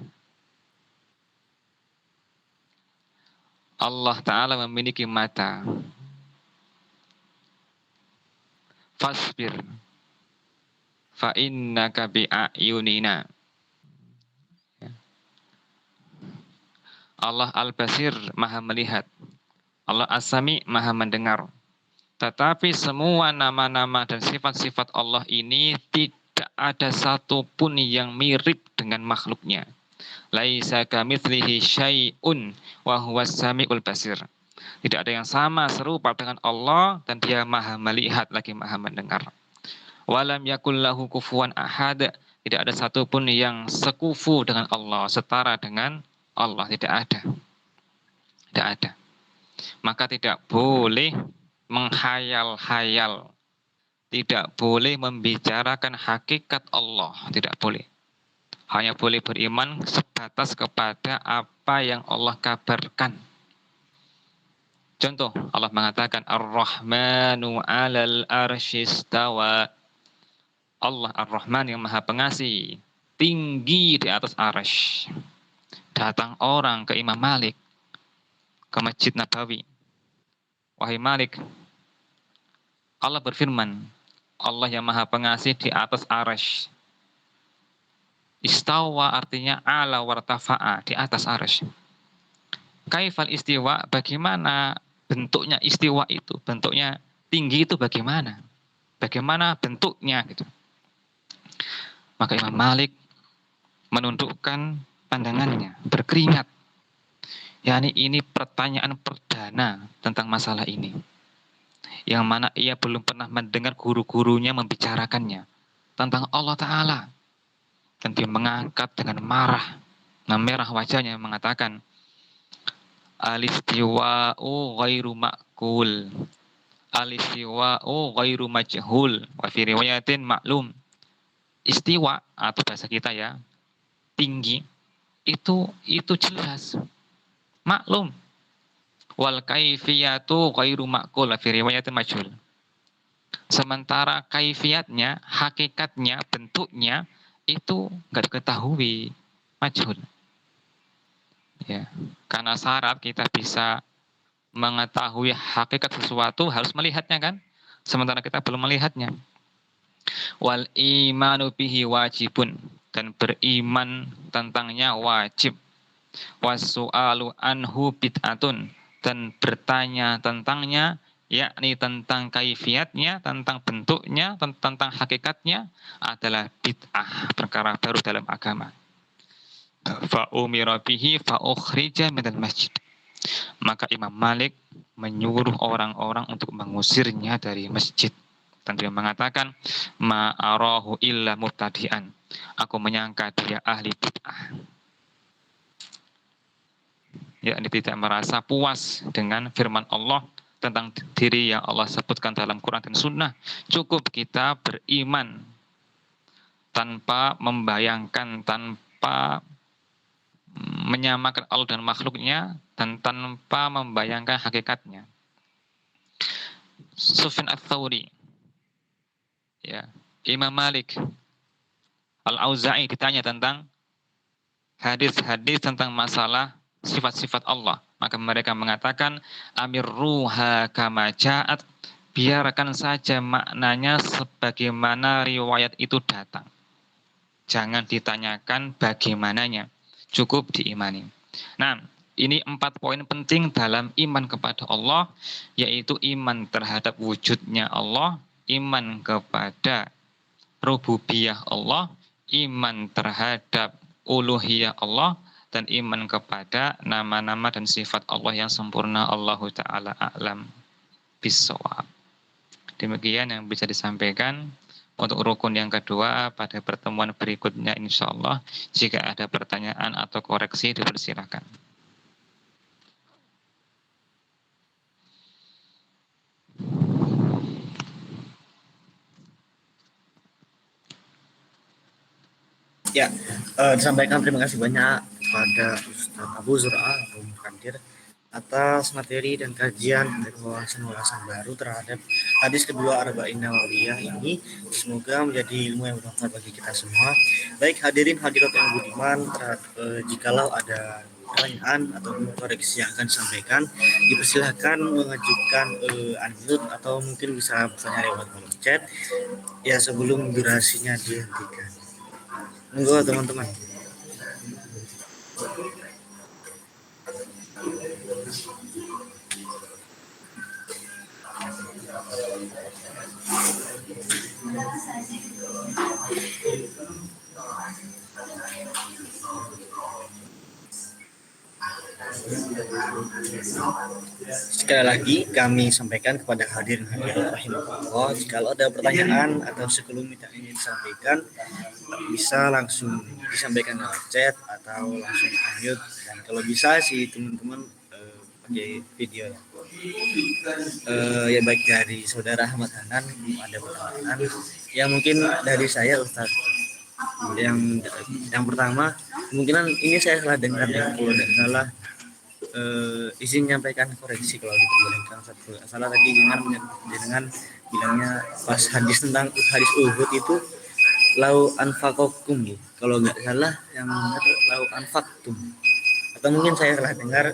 Allah Ta'ala memiliki mata. Fasbir fa innaka bi'ayunina. Allah Al-Basir, maha melihat. Allah As-Sami, maha mendengar. Tetapi semua nama-nama dan sifat-sifat Allah ini tidak ada satupun yang mirip dengan makhluknya. Laisa kamitslihi syai'un wa huwas samiul basir. Tidak ada yang sama serupa dengan Allah dan dia maha melihat lagi maha mendengar. Walam yakul lahu kufuwan ahad. Tidak ada satupun yang sekufu dengan Allah, setara dengan Allah. Tidak ada. Tidak ada. Maka tidak boleh menghayal-hayal. Tidak boleh membicarakan hakikat Allah. Tidak boleh. Hanya boleh beriman sebatas kepada apa yang Allah kabarkan. Contoh, Allah mengatakan Ar-Rahmanu 'alal arsyistawa. Allah Ar-Rahman yang Maha Pengasih, tinggi di atas arsy. Datang orang ke Imam Malik, ke Masjid Nabawi. Wahai Malik, Allah berfirman, Allah yang Maha Pengasih di atas arsy. Istawa artinya ala wartafa'a, di atas arsy. Kaifal istiwa, bagaimana bentuknya istiwa itu? Bentuknya tinggi itu bagaimana? Bagaimana bentuknya gitu. Maka Imam Malik menundukkan pandangannya, berkeringat. Yani ini pertanyaan perdana tentang masalah ini. Yang mana ia belum pernah mendengar guru-gurunya membicarakannya tentang Allah Ta'ala. Dan dia mengangkat dengan marah, memerah wajahnya mengatakan, Al-istiwa'u ghairu ma'kul. Al-istiwa'u ghairu majhul. Wa fi riwayatin maklum. Istiwa atau bahasa kita ya, tinggi, itu jelas. Maklum. Wal kaifiyatu ghairu ma'kul. Wa fi riwayatin majhul. Sementara kaifiatnya, hakikatnya, bentuknya, itu nggak diketahui. Majhul. Ya, karena syarat kita bisa mengetahui hakikat sesuatu harus melihatnya kan, sementara kita belum melihatnya. Wal imanu bihi wajibun, dan beriman tentangnya wajib. Wasu'alu anhu bid'atun, dan bertanya tentangnya, yakni tentang kaifiatnya, tentang bentuknya, tentang hakikatnya adalah bid'ah, perkara baru dalam agama. Fa'umira bihi fa'ukhrija minal masjid. Maka Imam Malik menyuruh orang-orang untuk mengusirnya dari masjid. Dan dia mengatakan, ma'arahu illa mubtadi'an. Aku menyangka dia ahli bid'ah. Ya, ini tidak merasa puas dengan firman Allah tentang diri yang Allah sebutkan dalam Quran dan Sunnah. Cukup kita beriman tanpa membayangkan, tanpa menyamakan Allah dan makhluknya, dan tanpa membayangkan hakikatnya. Sufyan Ats-Tsauri, ya, Imam Malik, Al-Auza'i ditanya tentang hadis-hadis tentang masalah sifat-sifat Allah. Maka mereka mengatakan, amirruha kama ja'at, biarkan saja maknanya sebagaimana riwayat itu datang. Jangan ditanyakan bagaimananya. Cukup diimani. Nah, ini 4 poin penting dalam iman kepada Allah, yaitu iman terhadap wujudnya Allah, iman kepada rububiyah Allah, iman terhadap uluhiyah Allah, dan iman kepada nama-nama dan sifat Allah yang sempurna. Allahu Ta'ala a'lam bissawab. Demikian yang bisa disampaikan. Untuk rukun yang kedua pada pertemuan berikutnya insya Allah. Jika ada pertanyaan atau koreksi dipersilakan. Ya, disampaikan terima kasih banyak kepada Ustaz Abu Zur'a Abu Mukandir atas materi dan kajian dan wawasan-wawasan baru terhadap hadis kedua Arba'in Nawawiyah ini. Semoga menjadi ilmu yang bermanfaat bagi kita semua. Baik hadirin hadirat yang budiman, jikalau ada pertanyaan atau koreksi yang akan disampaikan, dipersilahkan mengajukan unmute atau mungkin bisa bertanya lewat kolom chat ya sebelum durasinya dihentikan. Monggo teman-teman. Sekali lagi kami sampaikan kepada hadirin rahimahullah, kalau ada pertanyaan atau sekelumit yang ingin disampaikan bisa langsung disampaikan lewat chat atau langsung unmute, dan kalau bisa si teman-teman pakai video ya. Ya baik dari saudara Ahmad Hanan belum ada pertanyaan. Ya mungkin dari saya Ustaz. Yang pertama, kemungkinan ini saya salah dengar ya, kalau tidak salah izin menyampaikan koreksi kalau diperbolehkan. Satu salah tadi dengan bilangnya pas hadis tentang hadis Uhud itu lau anfaqakum gitu. Kalau nggak salah yang benar lau anfaqtum. Atau mungkin saya salah dengar.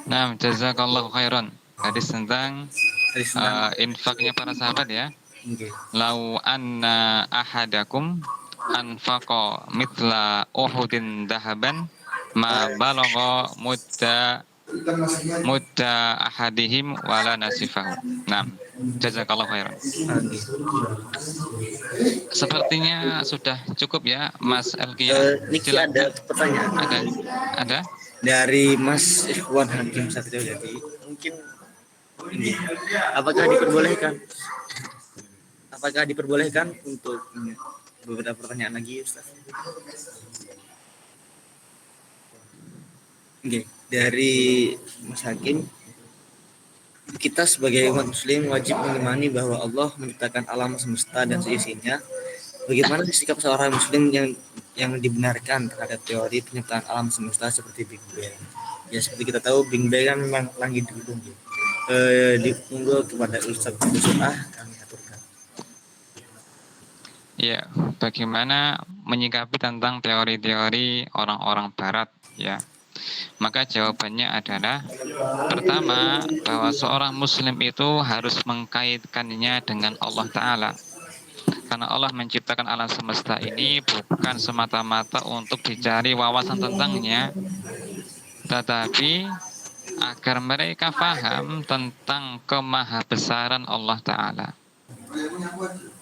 Nah, jazakallahu khairan. Hadis tentang infaknya para sahabat ya. Okay. Lau anna ahadakum anfaqa mitla uhudin dahaban ma balagha mudda ahadihim wala nasifahu. Nah, jazakallahu khairan. Sepertinya sudah cukup ya, Mas Elkia. Niki ada pertanyaan. Ada? Dari Mas Ikhwan Hakim Satrio, jadi mungkin ini, apakah diperbolehkan untuk beberapa pertanyaan lagi, Ustaz? Oke, dari Mas Hakim, kita sebagai umat muslim wajib mengimani bahwa Allah menciptakan alam semesta dan seisinya. Bagaimana sikap seorang muslim yang dibenarkan terhadap teori penciptaan alam semesta seperti Big Bang? Ya seperti kita tahu Big Bang kan memang langit didukung. Ditunggu kepada Ustaz Busuah kami aturkan. Ya, bagaimana menyikapi tentang teori-teori orang-orang barat ya? Maka jawabannya adalah pertama, bahwa seorang muslim itu harus mengkaitkannya dengan Allah Ta'ala. Karena Allah menciptakan alam semesta ini bukan semata-mata untuk dicari wawasan tentangnya, tetapi agar mereka paham tentang kemahabesaran Allah Ta'ala.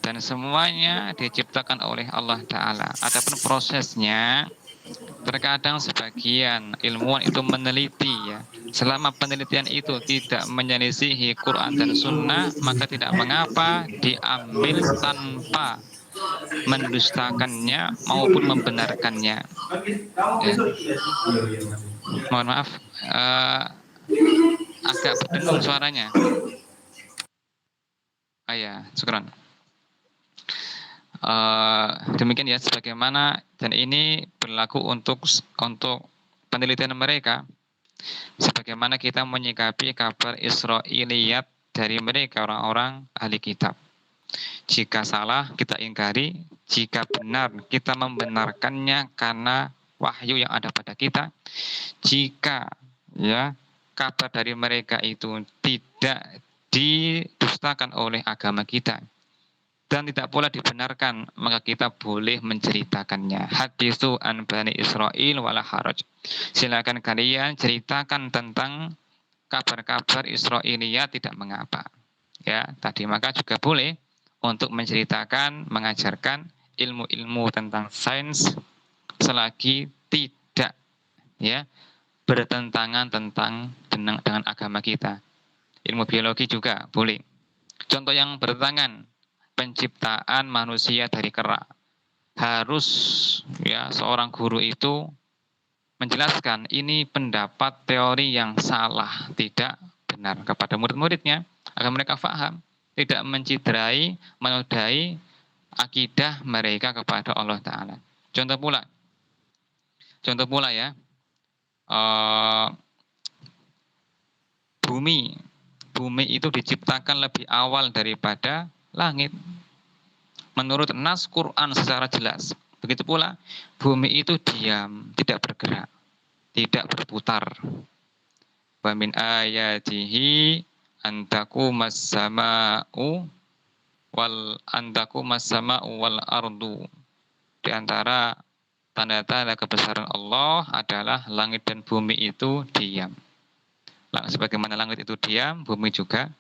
Dan semuanya diciptakan oleh Allah Ta'ala. Adapun prosesnya, terkadang sebagian ilmuwan itu meneliti ya. Selama penelitian itu tidak menyelisihi Quran dan Sunnah, maka tidak mengapa diambil tanpa mendustakannya maupun membenarkannya. Ya. Mohon maaf, agak berdengung suaranya. Ya, syukran. Demikian ya, sebagaimana, dan ini berlaku untuk penelitian mereka, sebagaimana kita menyikapi kabar Israiliyat dari mereka, orang-orang ahli kitab. Jika salah kita ingkari, jika benar kita membenarkannya karena wahyu yang ada pada kita. Jika ya kabar dari mereka itu tidak didustakan oleh agama kita dan tidak pula dibenarkan, maka kita boleh menceritakannya. Haditsu an Bani Israil wala haraj. Silakan kalian ceritakan tentang kabar-kabar Israiliyat, tidak mengapa. Ya, tadi maka juga boleh untuk menceritakan, mengajarkan ilmu-ilmu tentang sains selagi tidak ya bertentangan dengan agama kita. Ilmu biologi juga boleh. Contoh yang bertentangan, penciptaan manusia dari kera. Harus ya seorang guru itu menjelaskan ini pendapat teori yang salah, tidak benar kepada murid-muridnya agar mereka paham, tidak menciderai, menodai akidah mereka kepada Allah Ta'ala. Contoh pula ya, bumi itu diciptakan lebih awal daripada langit. Menurut nas Quran secara jelas. Begitu pula bumi itu diam, tidak bergerak, tidak berputar. Wa min ayatihi antaqumas sama'u wal ardu. Di antara tanda-tanda kebesaran Allah adalah langit dan bumi itu diam. Sebagaimana langit itu diam, bumi juga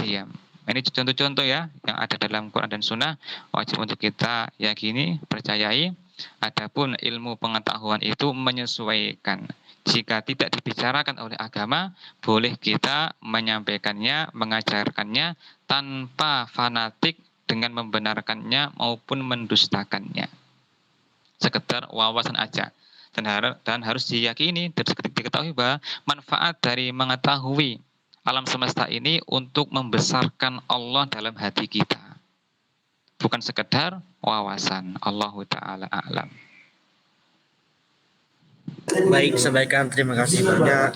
diam. Ini contoh-contoh ya yang ada dalam Quran dan Sunnah, wajib untuk kita yakini, percayai. Adapun ilmu pengetahuan itu menyesuaikan. Jika tidak dibicarakan oleh agama, boleh kita menyampaikannya, mengajarkannya tanpa fanatik dengan membenarkannya maupun mendustakannya. Sekedar wawasan aja. Dan harus diyakini, diketahui bahwa manfaat dari mengetahui alam semesta ini untuk membesarkan Allah dalam hati kita. Bukan sekedar wawasan. Allahu ta'ala a'lam. Baik, sampaikan terima kasih banyak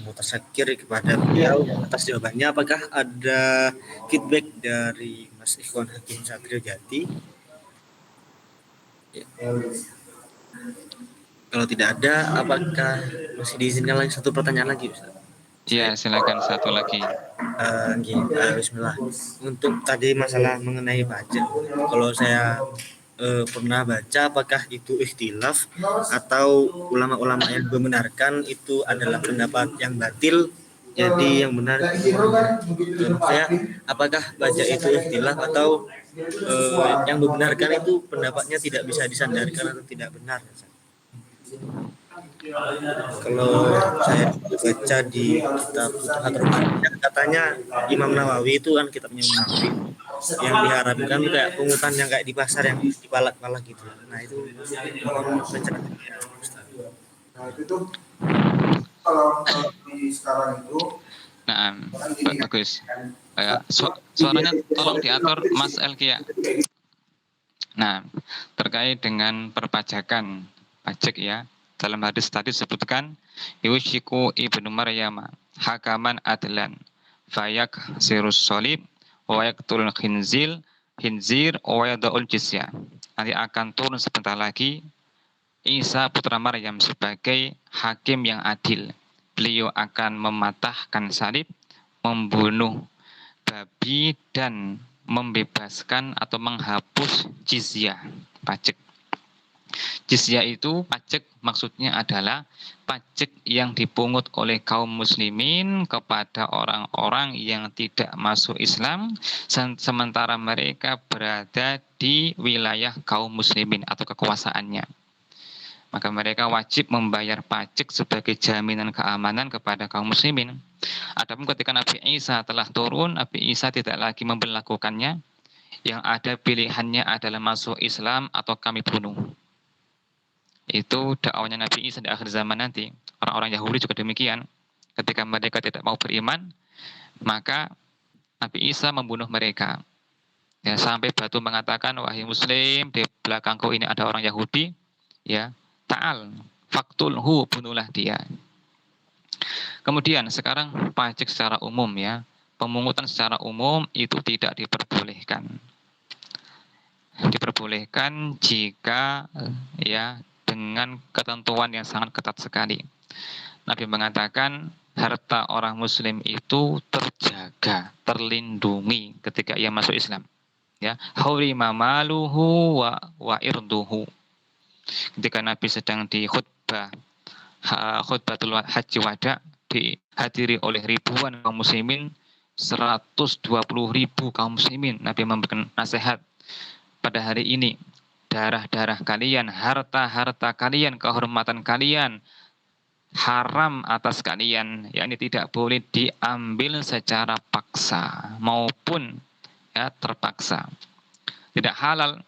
Mutasakir kepada beliau atas jawabannya. Apakah ada feedback dari Mas Ikhwan Hakim Satrio Jati? Ya. Kalau tidak ada, apakah masih diizinkan lagi satu pertanyaan lagi, Ustaz? Iya, silakan satu lagi. Bismillah. Untuk tadi masalah mengenai pajak, kalau saya pernah baca, apakah itu ikhtilaf atau ulama-ulama yang membenarkan itu adalah pendapat yang batil, jadi yang benar saya apakah pajak itu ikhtilaf atau yang membenarkan itu pendapatnya tidak bisa disandarkan atau tidak benar. Kalau saya baca di kitab Futuhat Ramadhan, katanya Imam Nawawi itu kan kitabnya Imam Nawawi yang diharapkan kayak pungutan yang kayak di pasar yang dipalak-palak gitu. Nah itu mohon pencerahan. Nah itu tuh kalau di sekarang itu. Nah, bagus. Suaranya tolong diatur Mas Elkia. Nah, terkait dengan perpajakan pajak ya, dalam hadis tadi disebutkan Yushiku ibnu Maryam hakaman adlan fayak sirus solib wayaktul hinzir wayadaul jizya. Nanti akan turun sebentar lagi Isa putra Maryam sebagai hakim yang adil. Beliau akan mematahkan salib, membunuh babi dan membebaskan atau menghapus jizyah, pajak. Jizyah itu pajak maksudnya adalah pajak yang dipungut oleh kaum muslimin kepada orang-orang yang tidak masuk Islam sementara mereka berada di wilayah kaum muslimin atau kekuasaannya. Maka mereka wajib membayar pajak sebagai jaminan keamanan kepada kaum muslimin. Adapun ketika Nabi Isa telah turun, Nabi Isa tidak lagi memperlakukannya. Yang ada pilihannya adalah masuk Islam atau kami bunuh. Itu dakwahnya Nabi Isa di akhir zaman nanti. Orang-orang Yahudi juga demikian. Ketika mereka tidak mau beriman, maka Nabi Isa membunuh mereka. Ya, sampai batu mengatakan, wahai Muslim, di belakangku ini ada orang Yahudi. Ya, ta'al, faktulhu, bunuhlah dia. Kemudian sekarang pajak secara umum ya, pemungutan secara umum itu tidak diperbolehkan. Diperbolehkan jika ya dengan ketentuan yang sangat ketat sekali. Nabi mengatakan harta orang muslim itu terjaga, terlindungi ketika ia masuk Islam. Ya, hurima maluhu wa irduhu. Ketika Nabi sedang di khutbatul haji wada, dihadiri oleh ribuan kaum muslimin, 120.000 kaum muslimin. Nabi memberikan nasihat, pada hari ini darah-darah kalian, harta-harta kalian, kehormatan kalian haram atas kalian, yakni tidak boleh diambil secara paksa maupun ya terpaksa. Tidak halal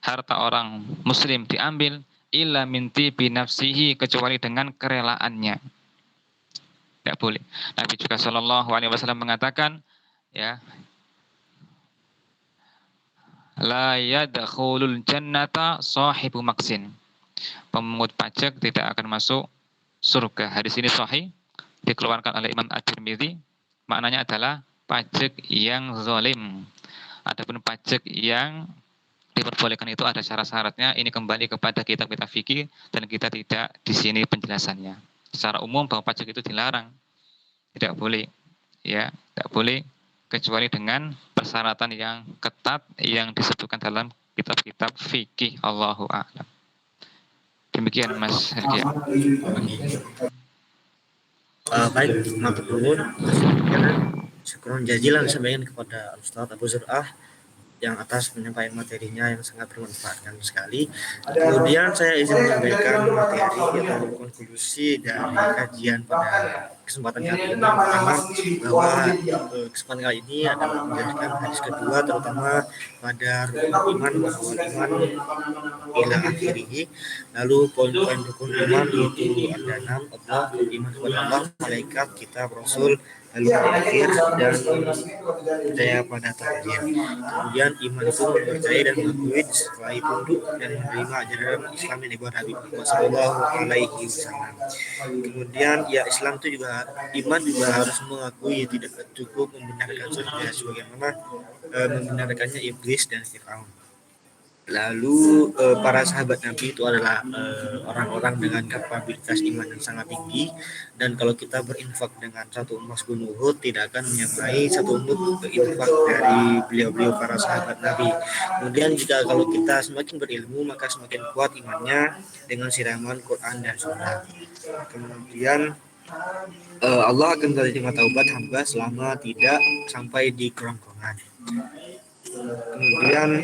harta orang muslim diambil illa minti binafsihi, kecuali dengan kerelaannya. Tidak boleh. Nabi juga Shallallahu Alaihi Wasallam mengatakan, ya, la yadkhulul jannata sahibu maksin. Pemungut pajak tidak akan masuk surga. Hadis ini sahih, dikeluarkan oleh Imam At-Tirmidzi. Maknanya adalah pajak yang zalim. Adapun pajak yang diperbolehkan itu ada syarat-syaratnya. Ini kembali kepada kitab-kitab fikih dan kita tidak di sini penjelasannya. Secara umum bahwa pajak itu dilarang, tidak boleh, ya, tidak boleh kecuali dengan persyaratan yang ketat yang disebutkan dalam kitab-kitab fikih. Allahu a'lam. Demikian Mas Herdia. Baik, matur nuwun. Syukuran jazilan sampaikan kepada Ustaz Abu Zur'ah yang atas penyampaian materinya yang sangat bermanfaat sekali. Kemudian saya izin menyampaikan materi atau konklusi dari kajian pada kesempatan kali ini. Pertama, bahwa kesempatan kali ini adalah menjelaskan hadis kedua, terutama pada rukun iman bahwa iman ila akhirih. Lalu poin-poin rukun iman itu ada 6: Allah, iman kepada Allah, malaikat, kitab, rasul, lalu akhir, dan percaya pada takdir. Kemudian iman itu mempercayai dan mengakui setelah tunduk dan menerima ajaran Islam yang dibuat Nabi Muhammad SAW. Kemudian ya Islam itu juga, iman juga harus mengakui, tidak cukup membenarkan saja sebagaimana membenarkannya iblis dan Firaun. Lalu para sahabat Nabi itu adalah orang-orang dengan kapabilitas iman yang sangat tinggi, dan kalau kita berinfak dengan satu emas gunung Uhud tidak akan menyamai satu unut infak dari beliau-beliau para sahabat Nabi. Kemudian jika kalau kita semakin berilmu maka semakin kuat imannya dengan siraman Quran dan Sunnah. Kemudian Allah akan menerima taubat hamba selama tidak sampai di kerongkongan. Kemudian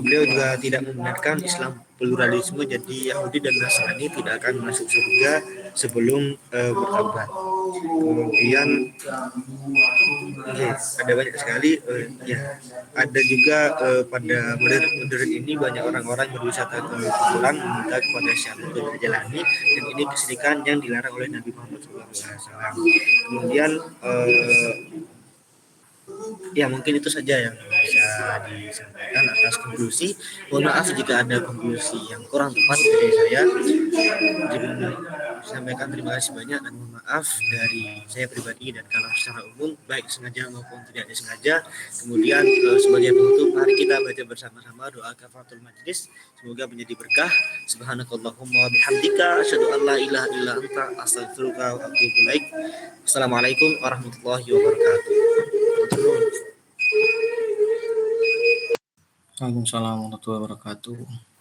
beliau juga tidak membenarkan Islam pluralisme, jadi Yahudi dan Nasrani tidak akan masuk surga sebelum bertaubat. Kemudian ada banyak sekali ya, ada juga pada modern ini banyak orang-orang berwisata ke kuburan meminta kepada syaitan untuk dijalani, dan ini kesyirikan yang dilarang oleh Nabi Muhammad SAW. Kemudian ya mungkin itu saja yang bisa disampaikan atas konklusi. Mohon maaf jika ada konklusi yang kurang tepat dari saya. Sampaikan terima kasih banyak dan mohon maaf dari saya pribadi dan kalau secara umum baik sengaja maupun tidak disengaja. Kemudian sebagai penutup mari kita baca bersama-sama doa kafaratul majlis, semoga menjadi berkah. Subhanakallahumma wa bihamdika asyhadu an la ilaha illa anta astaghfiruka wa atubu ilaik. Assalamualaikum warahmatullahi wabarakatuh. Waalaikumsalam warahmatullahi wabarakatuh.